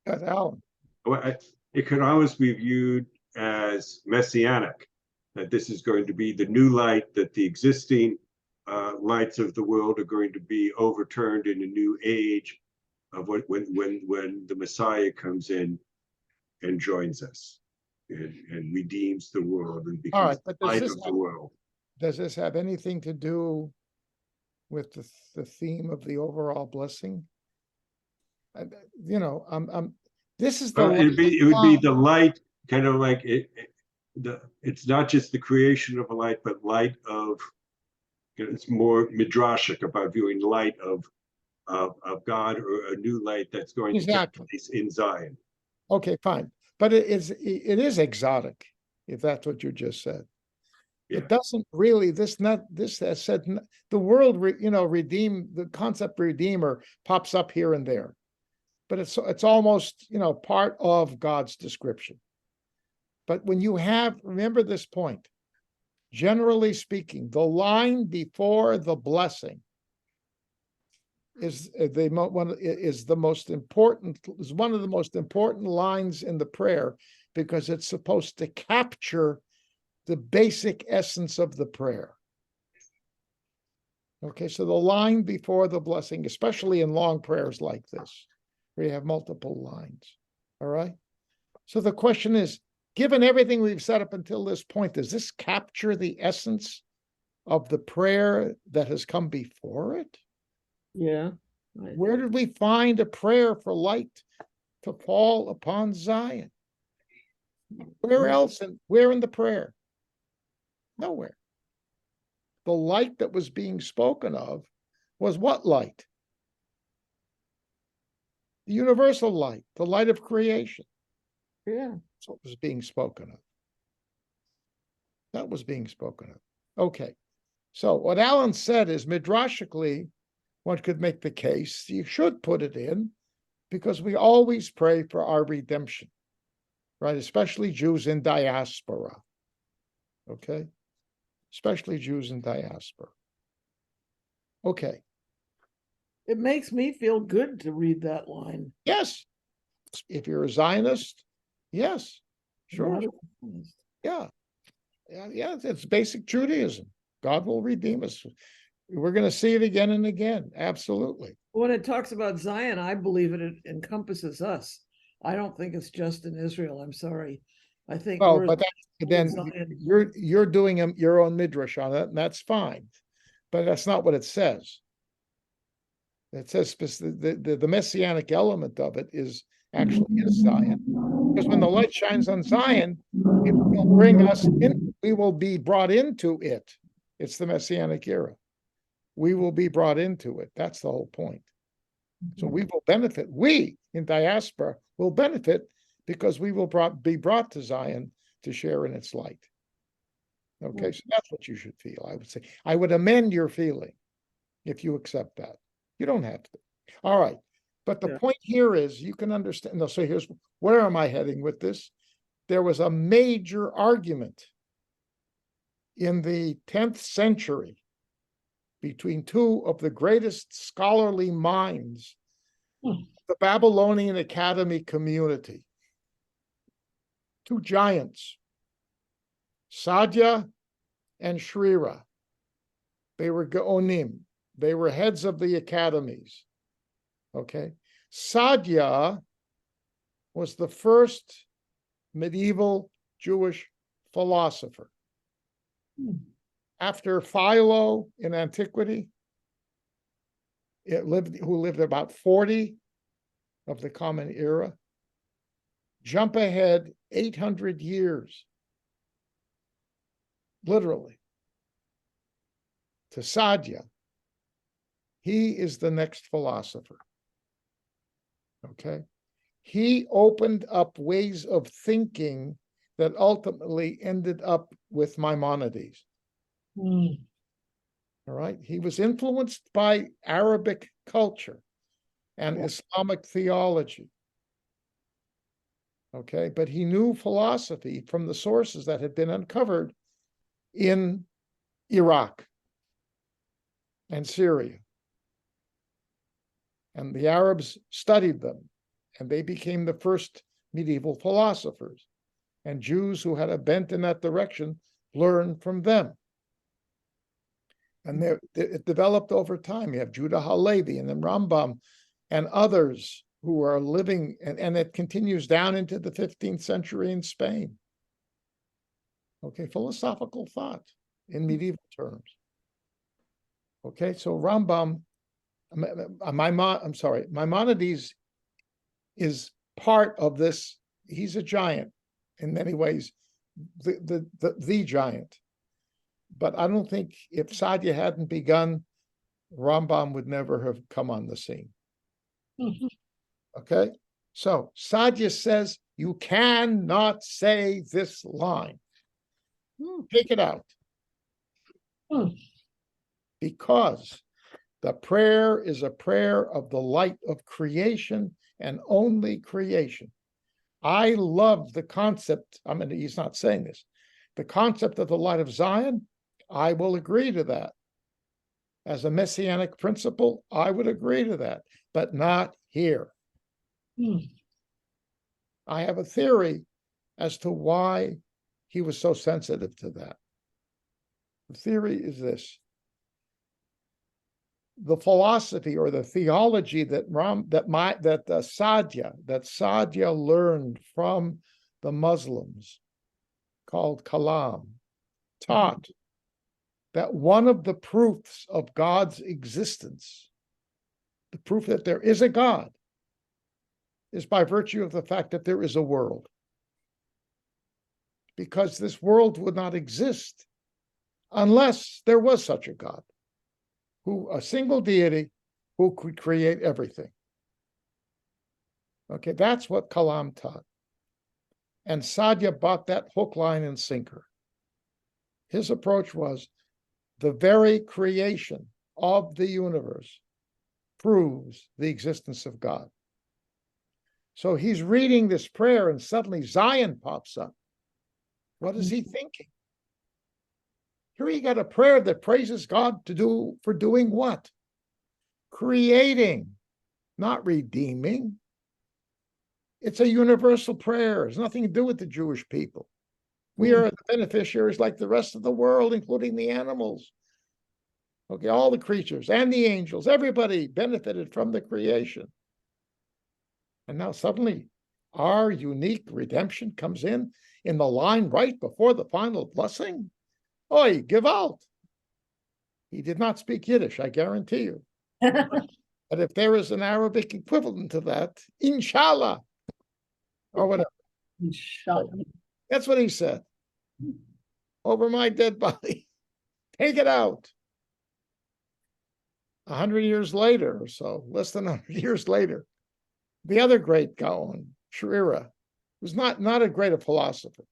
That's Alan. Well, it could always be viewed as messianic, that this is going to be the new light, that the existing lights of the world are going to be overturned in a new age of when the Messiah comes in and joins us and redeems the world and becomes the light of the world. Does this have anything to do with the theme of the overall blessing? This is the. It would be the light, kind of like it's not just the creation of a light, but light of. It's more midrashic about viewing light of God, or a new light that's going to take place in Zion. Okay, fine, but it is exotic, if that's what you just said. Yeah. It doesn't really. This has said the world. Redeem, the concept redeemer pops up here and there, but it's almost part of God's description. But when you remember this point, generally speaking, the line before the blessing is one of the most important lines in the prayer, because it's supposed to capture the basic essence of the prayer. Okay, so the line before the blessing, especially in long prayers like this, where you have multiple lines. All right. So the question is, given everything we've said up until this point, does this capture the essence of the prayer that has come before it? Yeah. Where did we find a prayer for light to fall upon Zion? Where else? Where in the prayer? Nowhere. The light that was being spoken of was what light? The universal light, the light of creation. Yeah. That's what was being spoken of. That was being spoken of. Okay. So what Alan said is, midrashically, one could make the case you should put it in, because we always pray for our redemption, right? Especially Jews in diaspora. Okay? Especially Jews in diaspora. Okay. It makes me feel good to read that line. Yes. If you're a Zionist, yes. Sure. Not a Zionist. Yeah. Yeah, it's basic Judaism. God will redeem us. We're going to see it again and again. Absolutely. When it talks about Zion, I believe it encompasses us. I don't think it's just in Israel. I'm sorry. I think Well, we're but then Zion. you're doing your own midrash on it, and that's fine. But that's not what it says. It says the messianic element of it is actually is Zion. Because when the light shines on Zion, it will bring us in, we will be brought into it. It's the messianic era. We will be brought into it. That's the whole point. So we will benefit. We in diaspora will benefit because we will be brought to Zion to share in its light. Okay, so that's what you should feel. I would say I would amend your feeling if you accept that. You don't have to. All right. But the point here is you can understand. No, so here's where am I heading with this? There was a major argument in the 10th century between two of the greatest scholarly minds, the Babylonian Academy community. Two giants, Sadia and Shrira. They were Gaonim. They were heads of the academies. Okay. Sadia was the first medieval Jewish philosopher. After Philo in antiquity, who lived about 40 of the Common Era, jump ahead 800 years, literally, to Sadia. He is the next philosopher. Okay. He opened up ways of thinking that ultimately ended up with Maimonides. All right. He was influenced by Arabic culture and Islamic theology. Okay. But he knew philosophy from the sources that had been uncovered in Iraq and Syria. And the Arabs studied them, and they became the first medieval philosophers. And Jews who had a bent in that direction learned from them. And it developed over time. You have Judah Halevi and then Rambam and others who are living, and it continues down into the 15th century in Spain. Okay, philosophical thought in medieval terms. Okay, so Rambam, Maimonides is part of this. He's a giant in many ways, the giant. But I don't think if Sadia hadn't begun, Rambam would never have come on the scene. Okay, so Sadia says you cannot say this line. Take it out. Because the prayer is a prayer of the light of creation and only creation. I love the concept. I mean, he's not saying this. The concept of the light of Zion, I will agree to that. As a messianic principle, I would agree to that, but not here. I have a theory as to why he was so sensitive to that. The theory is this. the philosophy or the theology that Sadhya learned from the Muslims, called Kalam, taught that one of the proofs of God's existence, the proof that there is a God, is by virtue of the fact that there is a world. Because this world would not exist unless there was such a God, a single deity who could create everything. Okay, that's what Kalam taught. And Sadhya bought that hook, line, and sinker. His approach was the very creation of the universe proves the existence of God. So he's reading this prayer and suddenly Zion pops up. What is he thinking? Here you got a prayer that praises God for doing what? Creating, not redeeming. It's a universal prayer. It has nothing to do with the Jewish people. We are the beneficiaries like the rest of the world, including the animals. Okay, all the creatures and the angels, everybody benefited from the creation. And now suddenly our unique redemption comes in the line right before the final blessing. Oi, gewalt. He did not speak Yiddish, I guarantee you. But if there is an Arabic equivalent to that, inshallah, or whatever. Inshallah. That's what he said. Over my dead body. Take it out. 100 years later or so, less than 100 years later, the other great Gaon, Shrira, was not a great philosopher,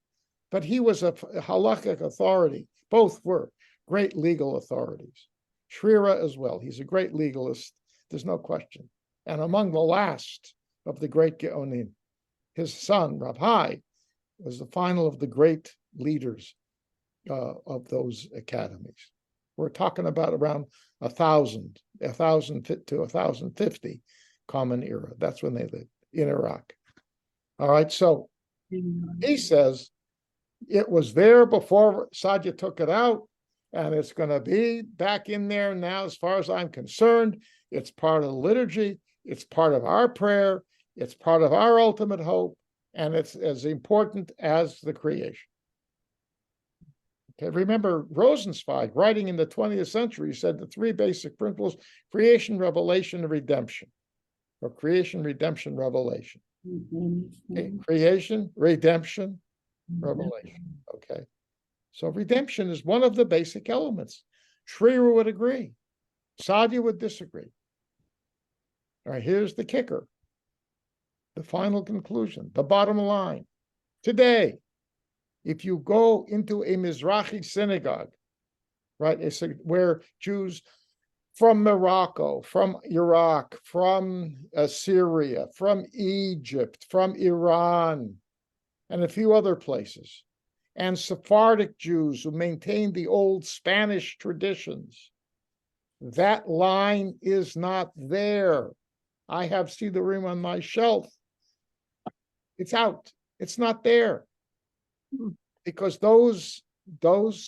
but he was a halakhic authority. Both were great legal authorities. Shrira as well. He's a great legalist. There's no question. And among the last of the great Gaonim, his son, Rabhai, was the final of the great leaders of those academies. We're talking about around 1,000 to 1,050 Common Era. That's when they lived in Iraq. All right, so he says it was there before Sadhya took it out, and it's going to be back in there now. As far as I'm concerned, it's part of the liturgy, it's part of our prayer, it's part of our ultimate hope, and it's as important as the creation. Okay, remember Rosenzweig, writing in the 20th century, said the three basic principles: creation, revelation, and redemption, or creation, redemption, revelation. Okay, creation, redemption, revelation. Okay, so redemption is one of the basic elements. Shrira would agree. Sadhya would disagree. All right, here's the kicker. The final conclusion, the bottom line. Today, if you go into a Mizrahi synagogue, right, where Jews from Morocco, from Iraq, from Syria, from Egypt, from Iran, and a few other places, and Sephardic Jews who maintain the old Spanish traditions, that line is not there. I have Siddurim on my shelf. It's out. It's not there. Because those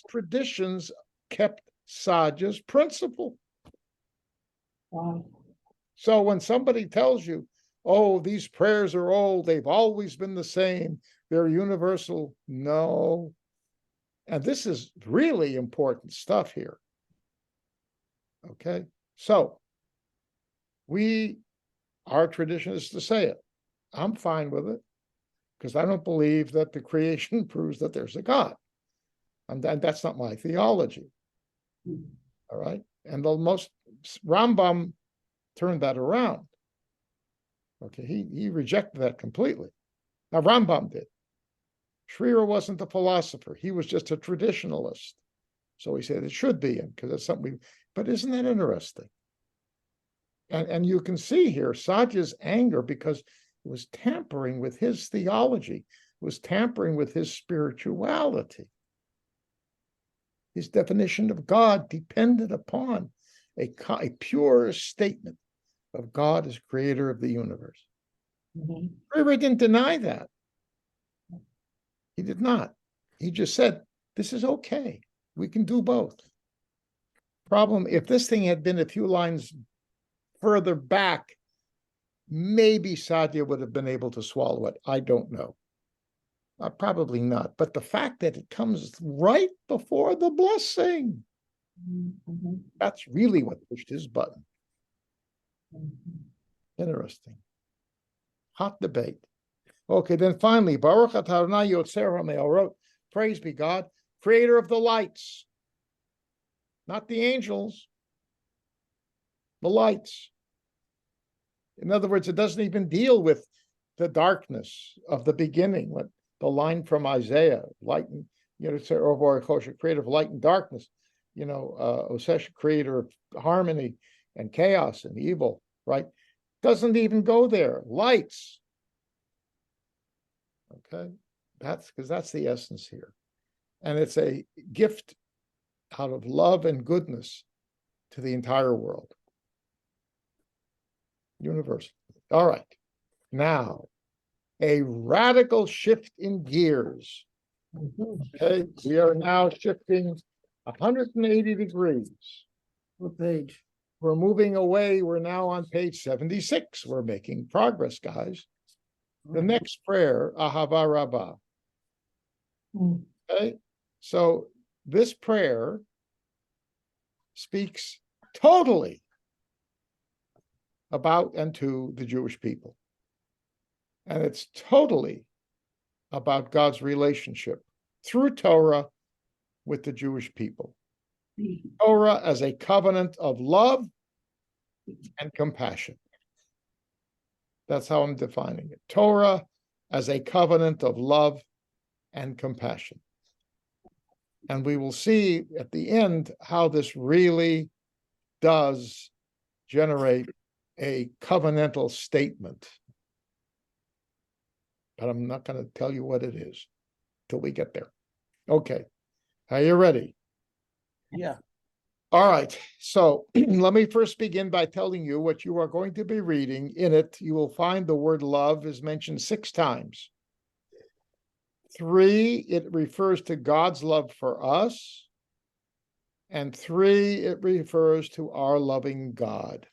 traditions kept Sadhya's principle. Wow. So when somebody tells you, oh, these prayers are old, they've always been the same, they're universal, no. And this is really important stuff here. Okay, so our tradition is to say it. I'm fine with it, because I don't believe that the creation proves that there's a God. And that's not my theology. All right. And Rambam turned that around. Okay, he rejected that completely. Now, Rambam did. Shrira wasn't a philosopher. He was just a traditionalist. So he said it should be, because it's something but isn't that interesting? And you can see here Sadhya's anger, because it was tampering with his theology, was tampering with his spirituality. His definition of God depended upon a pure statement of God as creator of the universe. River didn't deny that. He did not. He just said, this is okay. We can do both. Problem, if this thing had been a few lines further back, maybe Sadia would have been able to swallow it. I don't know. Probably not. But the fact that it comes right before the blessing, that's really what pushed his button. Interesting. Hot debate. Okay, then finally, Baruch atah Adonai yotzer ha'me'orot. Praise be God, creator of the lights. Not the angels, the lights. In other words, it doesn't even deal with the darkness of the beginning. What the line from Isaiah, light and, creator of light and darkness, Osesh, creator of harmony and chaos and evil, right? Doesn't even go there. Lights. Okay, that's because that's the essence here. And it's a gift out of love and goodness to the entire world. Universal. All right. Now, a radical shift in gears. Okay, we are now shifting 180 degrees. What page? We're moving away. We're now on page 76. We're making progress, guys. The next prayer, Ahava Rabbah. Okay, so this prayer speaks totally about and to the Jewish people. And it's totally about God's relationship through Torah with the Jewish people. Torah as a covenant of love and compassion. That's how I'm defining it. Torah as a covenant of love and compassion. And we will see at the end how this really does generate a covenantal statement. But I'm not going to tell you what it is till we get there. Okay. Are you ready? Yeah. All right. So let me first begin by telling you what you are going to be reading. In it, you will find the word love is mentioned 6 times. 3, it refers to God's love for us. And 3, it refers to our loving God.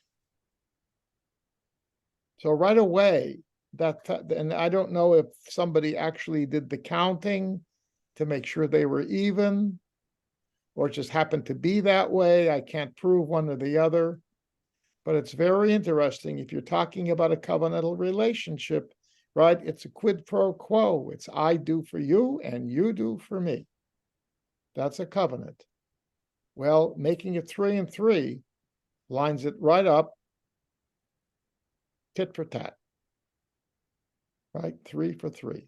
So right away, and I don't know if somebody actually did the counting to make sure they were even, or it just happened to be that way. I can't prove one or the other, but it's very interesting. If you're talking about a covenantal relationship, right? It's a quid pro quo. It's I do for you and you do for me. That's a covenant. Well, making it 3 and 3 lines it right up, tit for tat. Right? 3 for 3.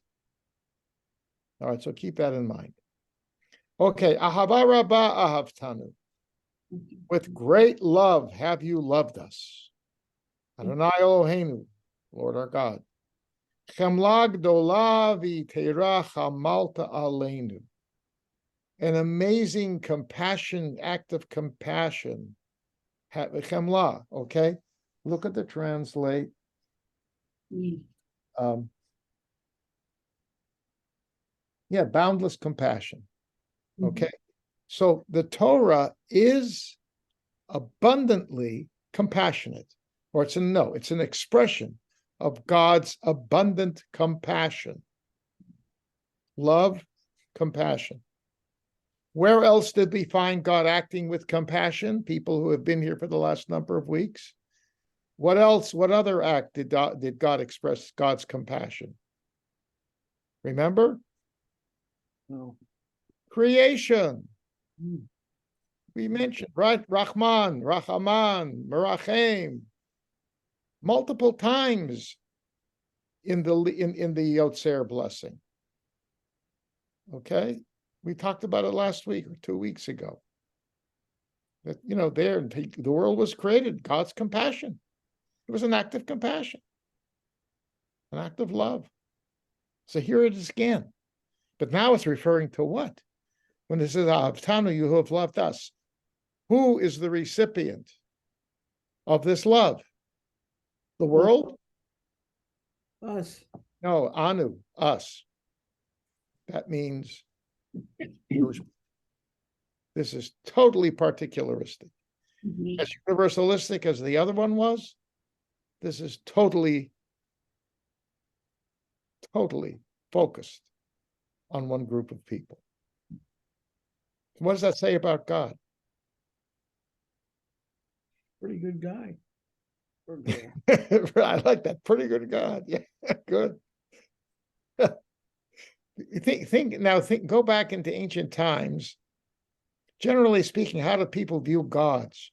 All right, so keep that in mind. Okay, Ahava Rabbah Ahavtanu. With great love have you loved us. Adonai Eloheinu, Lord our God. Chemla gdola v'teira chamalta aleinu. An amazing compassion, act of compassion. Chemla, okay? Look at the translate. Boundless compassion. Okay, so the Torah is abundantly compassionate, or it's an expression of God's abundant compassion. Love, compassion. Where else did we find God acting with compassion? People who have been here for the last number of weeks. What else? What other act did God express God's compassion? Remember? No. Creation. We mentioned, right? Rahman, Rachaman, Merachem, multiple times in the Yotzer blessing. Okay, we talked about it last week or 2 weeks ago. That the world was created, God's compassion. It was an act of compassion, an act of love. So here it is again. But now it's referring to what? When it says, Ahavtanu, you who have loved us. Who is the recipient of this love? The world? Us. No, Anu, us. That means this is totally particularistic. Mhm. as universalistic as the other one was, this is totally focused on one group of people. What does that say about God? Pretty good guy. Or girl. I like that. Pretty good God. Yeah, good. Go back into ancient times. Generally speaking, how do people view gods?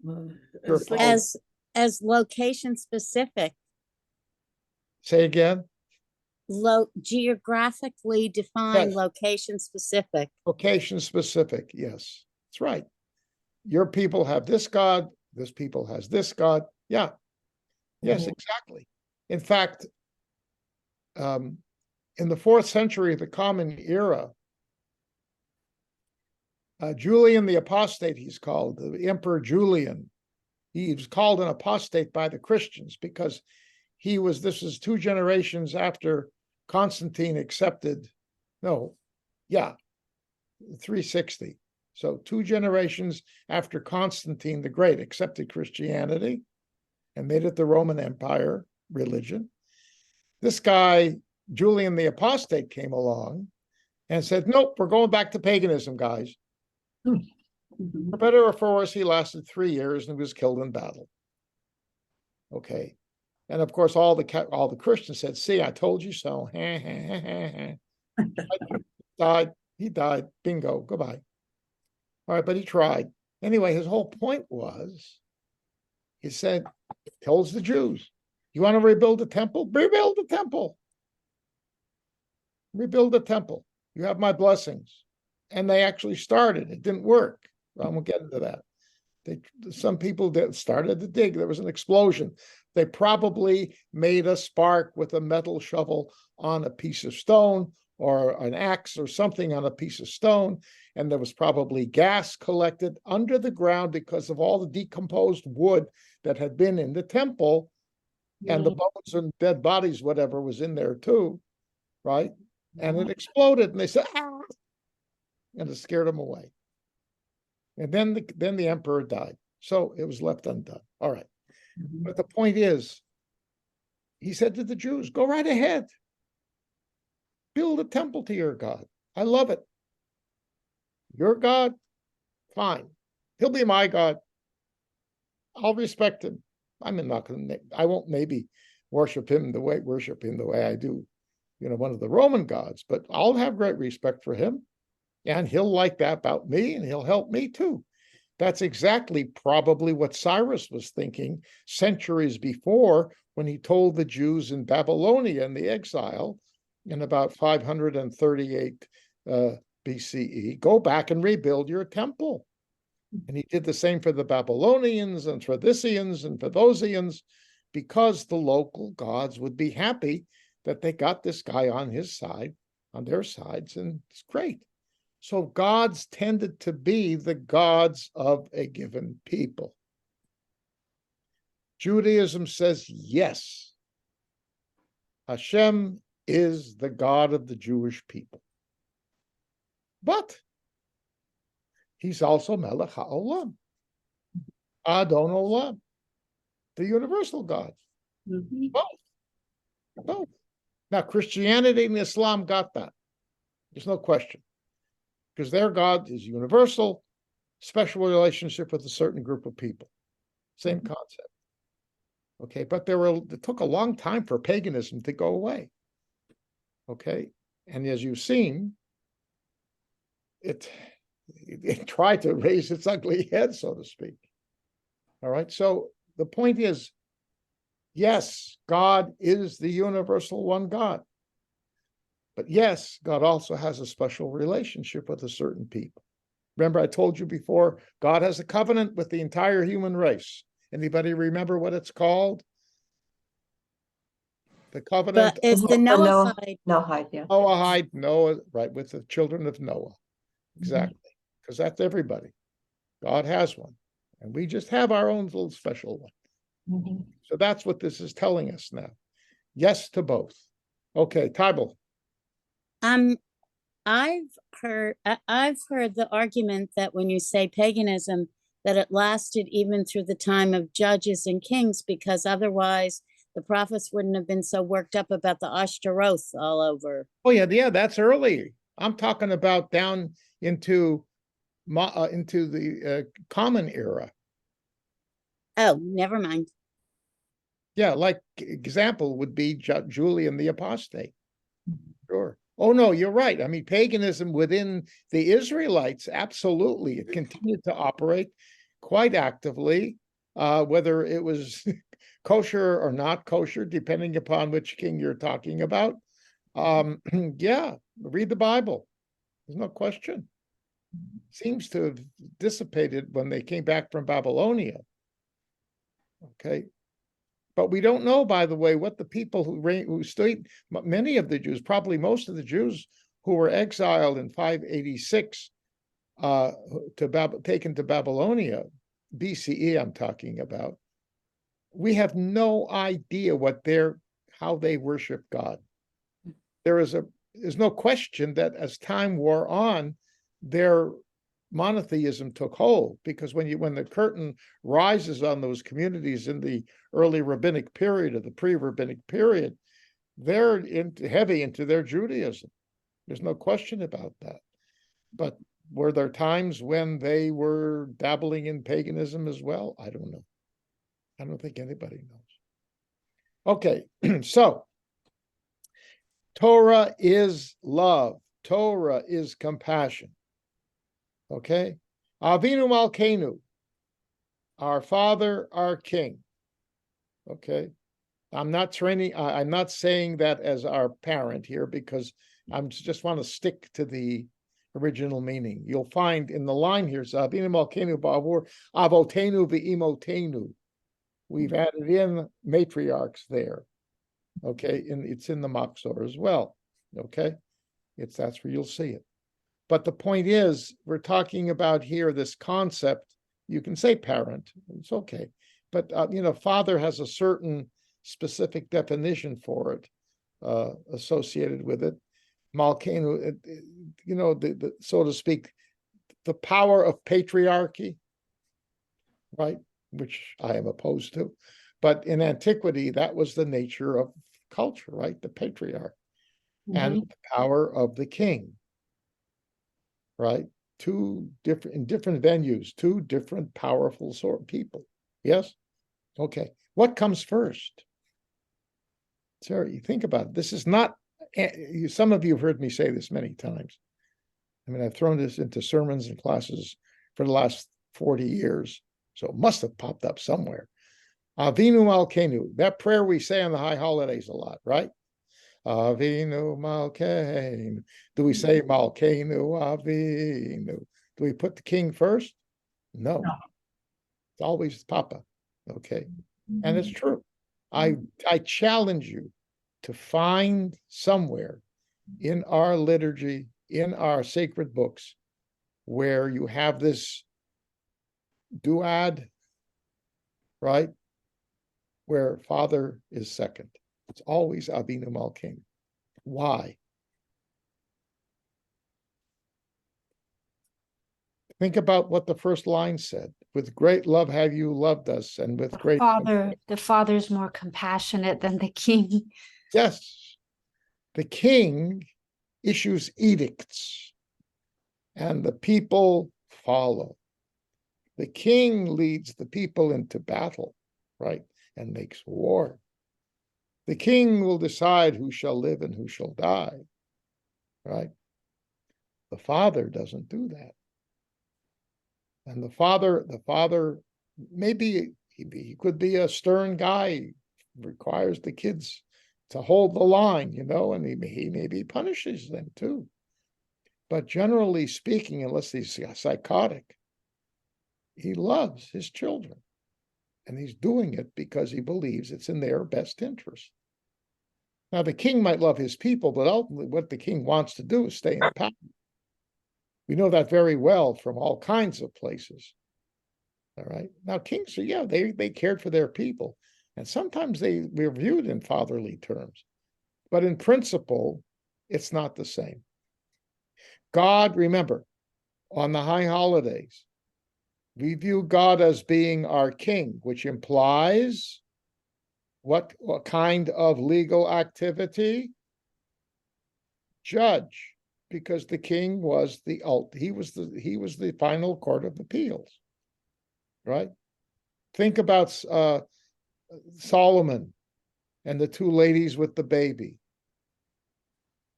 Sure, It's like- Paul. As location specific, Say again. geographically defined, Yes. location specific. Location specific. Yes, that's right. Your people have this God. This people has this God. Yeah. Yes, exactly. In fact, in the 4th century of the Common Era, Julian the Apostate, he's called, the Emperor Julian. He was called an apostate by the Christians because this was 2 generations after Constantine accepted, 360. So 2 generations after Constantine the Great accepted Christianity and made it the Roman Empire religion. This guy, Julian the Apostate, came along and said, nope, we're going back to paganism, guys. For better or for worse, he lasted 3 years and was killed in battle. Okay. And of course, all the Christians said, see, I told you so. He died. Bingo. Goodbye. All right, but he tried. Anyway, his whole point was, he said, tells the Jews, you want to rebuild the temple? Rebuild the temple. Rebuild the temple. You have my blessings. And they actually started. It didn't work. I won't get into that. Some people started to dig. There was an explosion. They probably made a spark with a metal shovel on a piece of stone or an axe or something on a piece of stone. And there was probably gas collected under the ground because of all the decomposed wood that had been in the temple. And the bones and dead bodies, whatever was in there too, right? And it exploded and they said, ah! And it scared them away. And then the emperor died. So it was left undone. All right. But the point is, he said to the Jews, go right ahead. Build a temple to your God. I love it. Your God, fine. He'll be my God. I'll respect him. I won't maybe worship him the way I do, one of the Roman gods, but I'll have great respect for him. And he'll like that about me, and he'll help me too. That's exactly probably what Cyrus was thinking centuries before when he told the Jews in Babylonia in the exile in about 538 BCE, go back and rebuild your temple. And he did the same for the Babylonians and for Thisians and for Thosians, because the local gods would be happy that they got this guy on his side, on their sides, and it's great. So gods tended to be the gods of a given people. Judaism says, yes, Hashem is the God of the Jewish people. But he's also Melech HaOlam, Adon Olam, the universal God. Both. Now, Christianity and Islam got that. There's no question. Because their God is universal, special relationship with a certain group of people. Same concept. Okay, but it took a long time for paganism to go away. Okay, and as you've seen, it tried to raise its ugly head, so to speak. All right, so the point is, yes, God is the universal one God. But yes, God also has a special relationship with a certain people. Remember, I told you before, God has a covenant with the entire human race. Anybody remember what it's called? The covenant. But it's the Noahide. Noahide, yeah. Noahide, Noah, right, with the children of Noah. Exactly. Because that's everybody. God has one. And we just have our own little special one. So that's what this is telling us now. Yes to both. Okay, Tybal. I've heard the argument that when you say paganism, that it lasted even through the time of judges and kings, because otherwise the prophets wouldn't have been so worked up about the Ashtaroth all over. Oh yeah, that's early. I'm talking about down into the Common Era. Oh, never mind. Yeah, like example would be Julian the Apostate. Sure. Oh no, you're right. I mean, paganism within the Israelites, absolutely, it continued to operate quite actively, whether it was kosher or not kosher, depending upon which king you're talking about. Yeah, read the Bible. There's no question. Seems to have dissipated when they came back from Babylonia. Okay. But we don't know, by the way, what the people who stayed, many of the Jews, probably most of the Jews who were exiled in 586, taken to Babylonia, BCE I'm talking about. We have no idea how they worship God. There's no question that as time wore on, their monotheism took hold, because when the curtain rises on those communities in the early rabbinic period, of the pre-rabbinic period, they're heavy into their Judaism. There's no question about that. But were there times when they were dabbling in paganism as well? I don't know. I don't think anybody knows. Okay, so Torah is love. Torah is compassion. Okay? Avinu Malkeinu, our Father, our King. Okay? I'm not saying that as our parent here, because I just want to stick to the original meaning. You'll find in the line here, Avinu Malkeinu ba'avur avotenu ve'imotenu. We've added in matriarchs there. Okay, and it's in the Mahzor as well. Okay, that's where you'll see it. But the point is, we're talking about here this concept. You can say parent, it's okay, but father has a certain specific definition for it associated with it. Malkeinu, the so to speak, the power of patriarchy, right? Which I am opposed to. But in antiquity, that was the nature of culture, right? The patriarch and the power of the king, right? In different venues, two different powerful sort of people. Yes? Okay. What comes first? Sarah, you think about it. This is not, some of you have heard me say this many times. I mean, I've thrown this into sermons and classes for the last 40 years. So it must have popped up somewhere. Avinu Malkeinu, that prayer we say on the high holidays a lot, right? Avinu Malkeinu. Do we say Malkeinu Avinu? Do we put the king first? No. It's always Papa. Okay. And it's true. I challenge you to find somewhere in our liturgy, in our sacred books, where you have this duad, right? Where father is second. It's always Avinu Malkeinu. Why? Think about what the first line said. With great love have you loved us, and with great the father's more compassionate than the king. Yes. The king issues edicts, and the people follow. The king leads the people into battle, right? And makes war. The king will decide who shall live and who shall die, right? The father doesn't do that. And the father, maybe he could be a stern guy, requires the kids to hold the line, and he maybe punishes them too. But generally speaking, unless he's psychotic, he loves his children. And he's doing it because he believes it's in their best interest. Now, the king might love his people, but ultimately what the king wants to do is stay in power. We know that very well from all kinds of places. All right. Now, kings, they cared for their people. And sometimes they were viewed in fatherly terms. But in principle, it's not the same. God, remember, on the high holidays, We view God as being our king, which implies what kind of legal activity? Judge, because the king was he was the final court of appeals, right? Think about Solomon and the two ladies with the baby,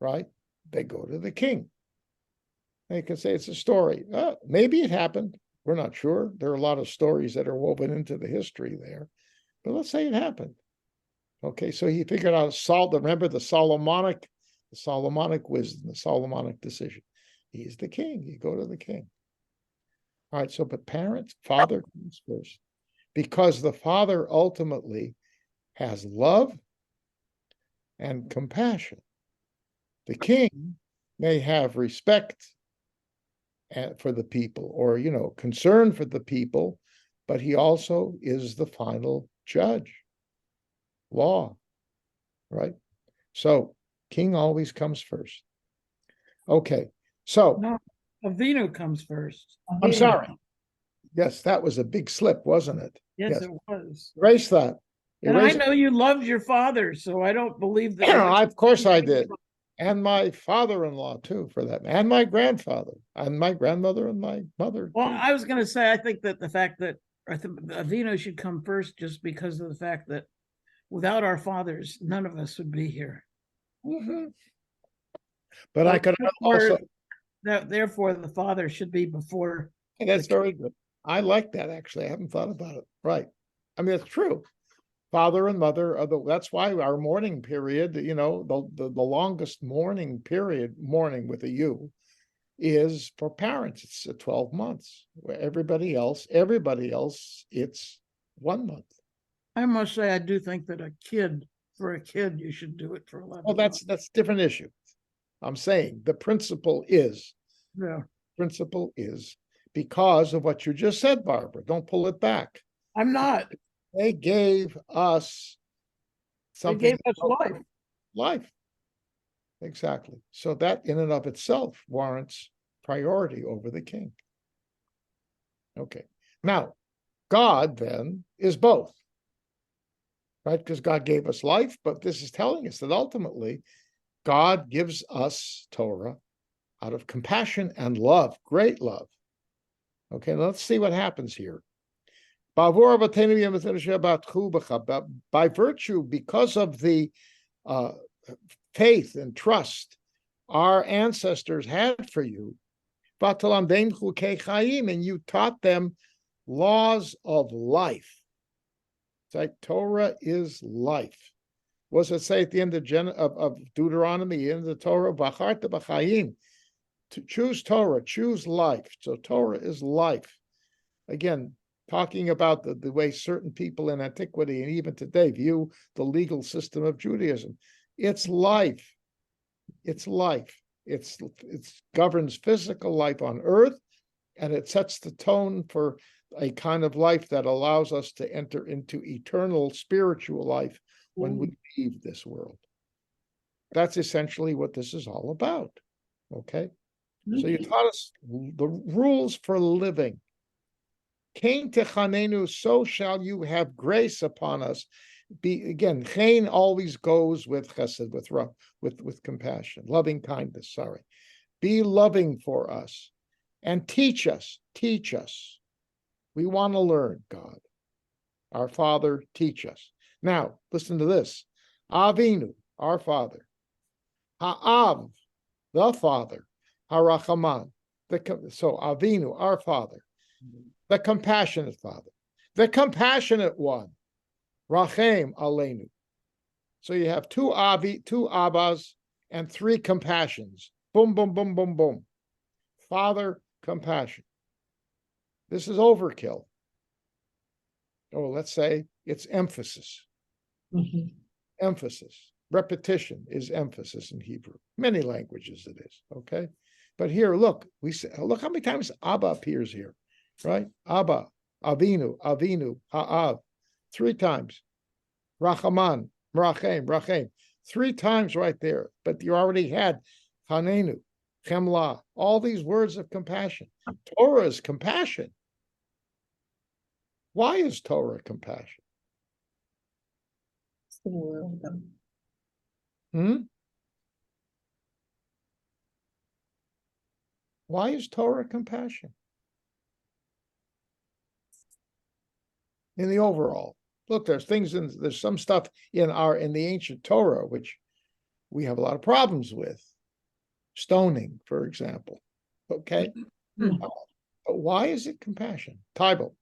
right? They go to the king. They can say it's a story. Maybe it happened. We're not sure. There are a lot of stories that are woven into the history there, but let's say it happened. Okay, so he figured out remember the Solomonic wisdom, the Solomonic decision. He is the king. You go to the king. All right, so but father comes first, because the father ultimately has love and compassion. The king may have respect for the people, or concern for the people, but he also is the final judge. Law, right? So king always comes first. Okay, so No, Avinu comes first. I'm sorry. Yes, that was a big slip, wasn't it? Yes, it was. Erase that. And I know you loved your father, so I don't believe that. Of course I did. And my father-in-law too, for that, and my grandfather, and my grandmother, and my mother. Well, too. I was going to say, I think that the fact that Avinu should come first, just because of the fact that without our fathers, none of us would be here. Mhm. But I could also. Therefore, the father should be before. That's very good. I like that, actually. I haven't thought about it. Right. I mean, it's true. Father and mother are that's why our mourning period, the longest mourning period, mourning with a U, is for parents. It's 12 months. Where everybody else, it's 1 month. I must say, I do think that for a kid, you should do it for 11 Well, months. that's a different issue. I'm saying the principle is because of what you just said, Barbara. Don't pull it back. I'm not. They gave us something. They gave us life. Life. Exactly. So that in and of itself warrants priority over the king. Okay. Now, God then is both, right? Because God gave us life, but this is telling us that ultimately God gives us Torah out of compassion and love, great love. Okay, let's see what happens here. By virtue, because of the faith and trust our ancestors had for you, and you taught them laws of life. It's like Torah is life. What does it say at the end of Deuteronomy, in the Torah? To choose Torah, choose life. So Torah is life. Again, talking about the way certain people in antiquity and even today view the legal system of Judaism. It's life. It's life. It governs physical life on earth, and it sets the tone for a kind of life that allows us to enter into eternal spiritual life when we leave this world. That's essentially what this is all about. Okay? So you taught us the rules for living. Kain techanenu, so shall you have grace upon us. Again, Kain always goes with chesed, with compassion, loving kindness, sorry. Be loving for us and teach us. We want to learn, God. Our Father, teach us. Now, listen to this. Avinu, our Father. Ha'av, the Father. Harachaman. So Avinu, our Father. The compassionate Father. The compassionate one. Rachem Aleinu. So you have two Abbas and three compassions. Boom, boom, boom, boom, boom. Father, compassion. This is overkill. Or let's say it's emphasis. Mhm. Emphasis. Repetition is emphasis in Hebrew. Many languages it is, okay? But here, look how many times Abba appears here, right? Abba, Avinu, Ha'av. 3 times. Rachaman, Rachem. 3 times right there. But you already had Hanenu, Chemla, all these words of compassion. Torah is compassion. Why is Torah compassion? It's the world. Hmm? Why is Torah compassion? In the overall. Look, there's some stuff in the ancient Torah which we have a lot of problems with. Stoning, for example. Okay. But why is it compassion? Tybal.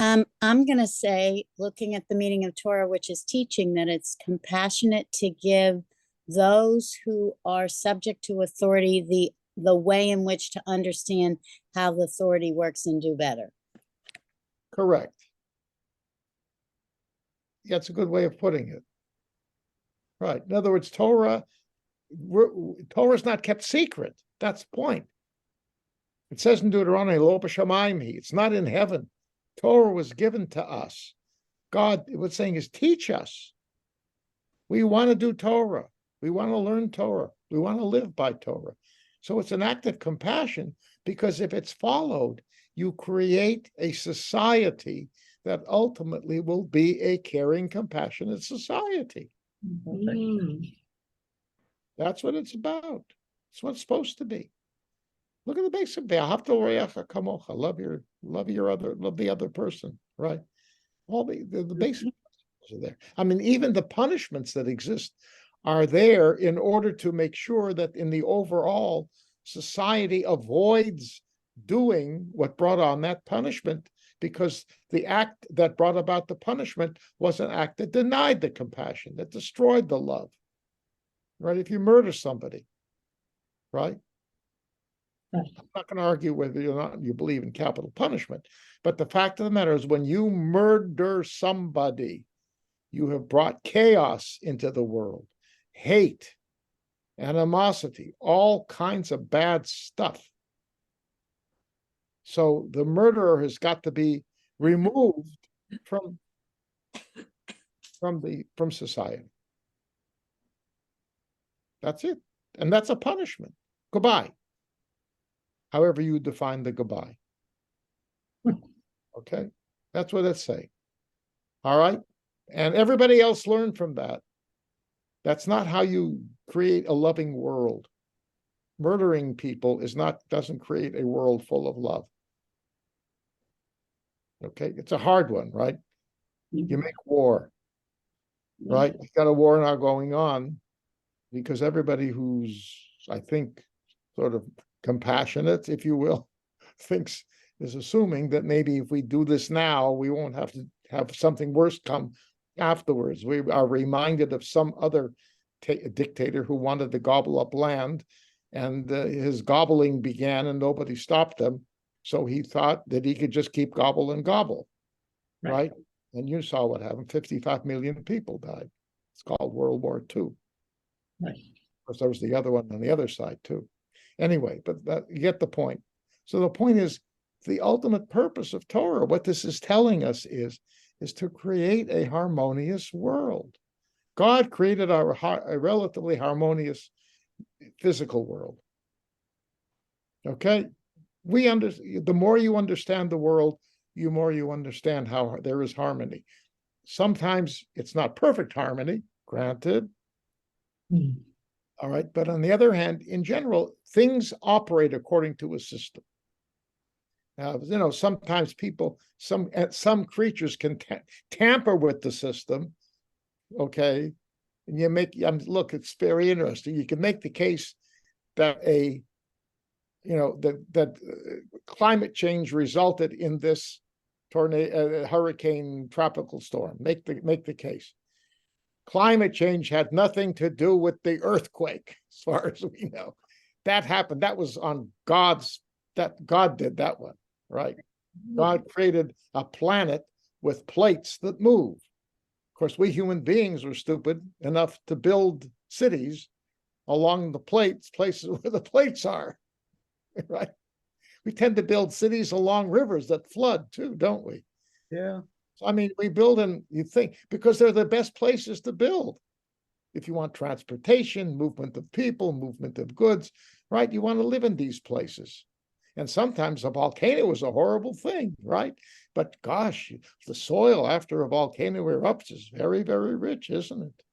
I'm going to say, looking at the meaning of Torah, which is teaching, that it's compassionate to give those who are subject to authority the way in which to understand how the authority works and do better. Correct. That's a good way of putting it. Right. In other words, Torah is not kept secret. That's the point. It says in Deuteronomy, Lo b'shamayim hi. It's not in heaven. Torah was given to us. God, what's saying is, teach us. We want to do Torah. We want to learn Torah. We want to live by Torah. So it's an act of compassion, because if it's followed, you create a society that ultimately will be a caring, compassionate society. That's what it's about. It's what it's supposed to be. Look at the basic day. Love the other person, right? All the basic are there. I mean, even the punishments that exist are there in order to make sure that in the overall society avoids doing what brought on that punishment, because the act that brought about the punishment was an act that denied the compassion, that destroyed the love. Right? If you murder somebody, right? I'm not going to argue whether or not you believe in capital punishment, but the fact of the matter is, when you murder somebody, you have brought chaos into the world, hate, animosity, all kinds of bad stuff. So the murderer has got to be removed from society. That's it. And that's a punishment. Goodbye. However you define the goodbye. Okay? That's what it's saying. All right? And everybody else learn from that. That's not how you create a loving world. Murdering people doesn't create a world full of love. Okay? It's a hard one, right? You make war, right? You got a war now going on, because everybody who's, I think, sort of compassionate, if you will, is assuming that maybe if we do this now, we won't have to have something worse come afterwards. We are reminded of some other dictator who wanted to gobble up land, and his gobbling began and nobody stopped him. So he thought that he could just keep gobble and gobble, right? And you saw what happened. 55 million people died. It's called World War II. Of course, there was the other one on the other side too. Anyway, but you get the point. So the point is, the ultimate purpose of Torah, what this is telling us is to create a harmonious world. God created a relatively harmonious physical world. Okay? The more you understand the world, the more you understand how there is harmony. Sometimes it's not perfect harmony, granted. All right. But on the other hand, in general, things operate according to a system. Now, sometimes some creatures can tamper with the system. Okay. And look, it's very interesting. You can make the case that that climate change resulted in this tornado, hurricane, tropical storm. Make the case. Climate change had nothing to do with the earthquake, as far as we know. That happened. That was on God did that one, right? God created a planet with plates that move. Of course, we human beings were stupid enough to build cities along the places where the plates are, right? We tend to build cities along rivers that flood too, don't we? Yeah. I mean, we build in, you think, because they're the best places to build. If you want transportation, movement of people, movement of goods, right? You want to live in these places. And sometimes a volcano is a horrible thing, right? But gosh, the soil after a volcano erupts is very, very rich, isn't it?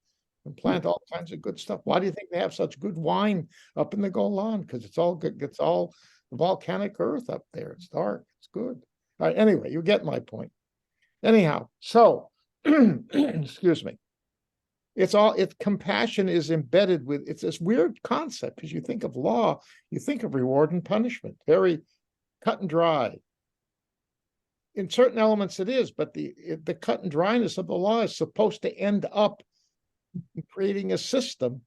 And plant all kinds of good stuff. Why do you think they have such good wine up in the Golan? Because it's all good. It's all volcanic earth up there. It's dark. It's good. All right. Anyway, you get my point. Anyhow, so excuse me. Compassion is embedded with, it's this weird concept, because you think of law, you think of reward and punishment, very cut and dry. In certain elements it is, but the cut and dryness of the law is supposed to end up in creating a system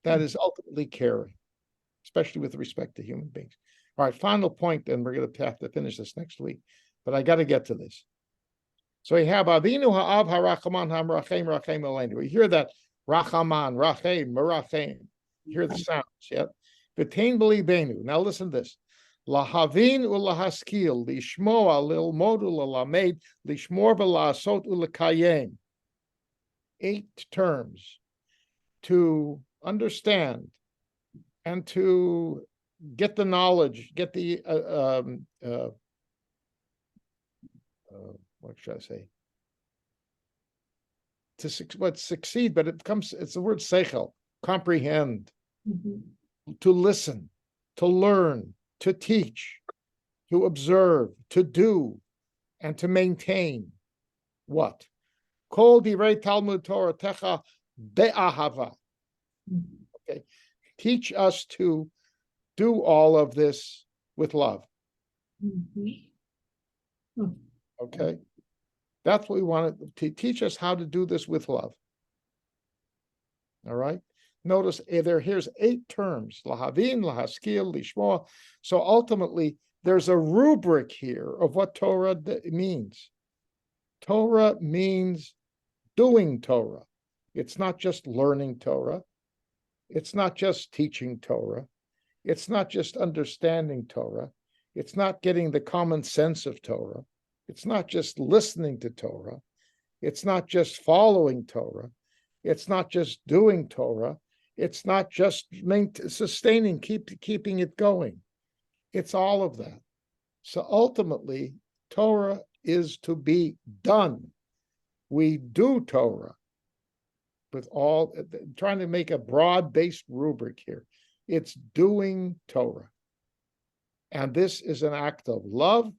that is ultimately caring, especially with respect to human beings. All right, final point, and we're going to have to finish this next week, but I got to get to this. So you have Avinu ha'av ha'rachaman ha'merachem rachem aleinu. We hear that rachaman, rachem, merachem. You hear the sounds, yeah? V'tein b'libenu. Now listen to this. Lahavin ulahaskil, lishmoa lilmod ulalamed, lishmor v'la'asot ulakayem. 8 terms: to understand and to get the knowledge, get the what should I say? To succeed, but it's the word seichel, comprehend, to listen, to learn, to teach, to observe, to do, and to maintain. What? Kol divrei Talmud Torah techa be'ahava. Okay, teach us to do all of this with love. Okay, that's what we wanted to teach us, how to do this with love. All right. Notice here's 8 terms: lahavin, lahaskil, lishmoa. So ultimately, there's a rubric here of what Torah means. Torah means doing Torah. It's not just learning Torah. It's not just teaching Torah. It's not just understanding Torah. It's not getting the common sense of Torah. It's not just listening to Torah. It's not just following Torah. It's not just doing Torah. It's not just sustaining, keeping it going. It's all of that. So ultimately, Torah is to be done. We do Torah with all, trying to make a broad-based rubric here. It's doing Torah. And this is an act of love.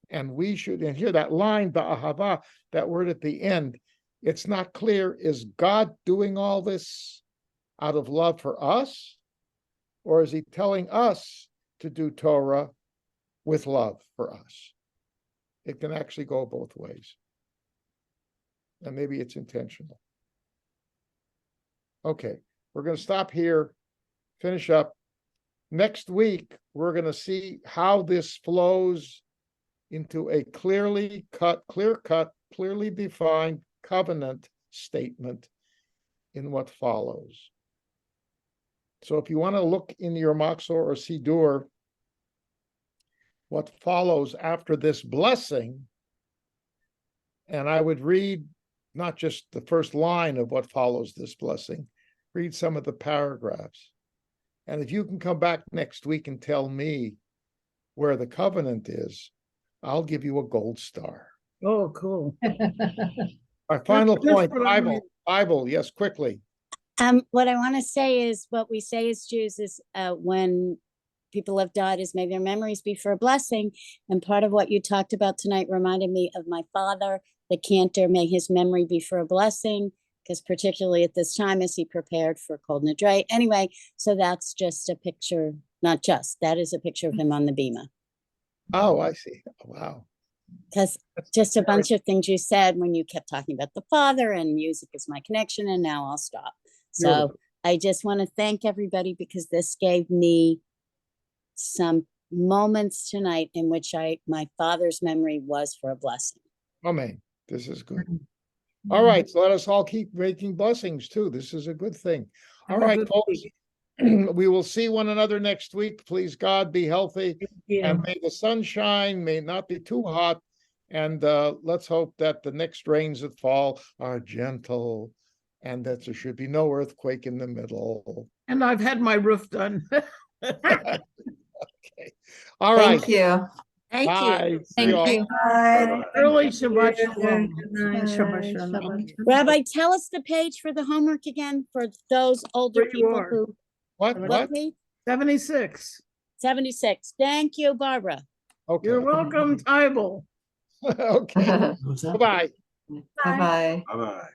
And we should, and hear that line, ba'ahava, that word at the end, it's not clear, is God doing all this out of love for us? Or is he telling us to do Torah with love for us? It can actually go both ways. And maybe it's intentional. Okay, we're going to stop here, finish up. Next week, we're going to see how this flows into a clearly cut, clearly defined covenant statement in what follows. So if you want to look in your Mahzor or Siddur, what follows after this blessing, and I would read not just the first line of what follows this blessing, read some of the paragraphs. And if you can come back next week and tell me where the covenant is, I'll give you a gold star. Oh, cool. Our final That's point, what I mean. Bible, yes, quickly. What I want to say is, what we say as Jews is, when people have died, is may their memories be for a blessing. And part of what you talked about tonight reminded me of my father, the cantor, may his memory be for a blessing, because particularly at this time, as he prepared for Kol Nidre. Anyway, so that's just a picture, not just, that is a picture of him on the bima. Oh, I see. Wow. Because just a bunch of things you said when you kept talking about the Father and music is my connection, and now I'll stop. So Beautiful. I just want to thank everybody, because this gave me some moments tonight in which my father's memory was for a blessing. Amen. This is good. All right, so let us all keep making blessings too. This is a good thing. All right, folks. We will see one another next week. Please God, be healthy, and may the sun shine, may not be too hot, and let's hope that the next rains that fall are gentle, and that there should be no earthquake in the middle. And I've had my roof done. Okay. All right. Thank you. Thank you. Bye. See Thank you all. you. Bye. Early Shabbat Shalom. Good night. Shabbat Shalom. Rabbi, tell us the page for the homework again for those older Where you people are. who, What? what What? page? 76. 76. Thank you, Barbara. Okay. You're welcome, Tybal. Okay. Bye-bye. Bye-bye. Bye-bye.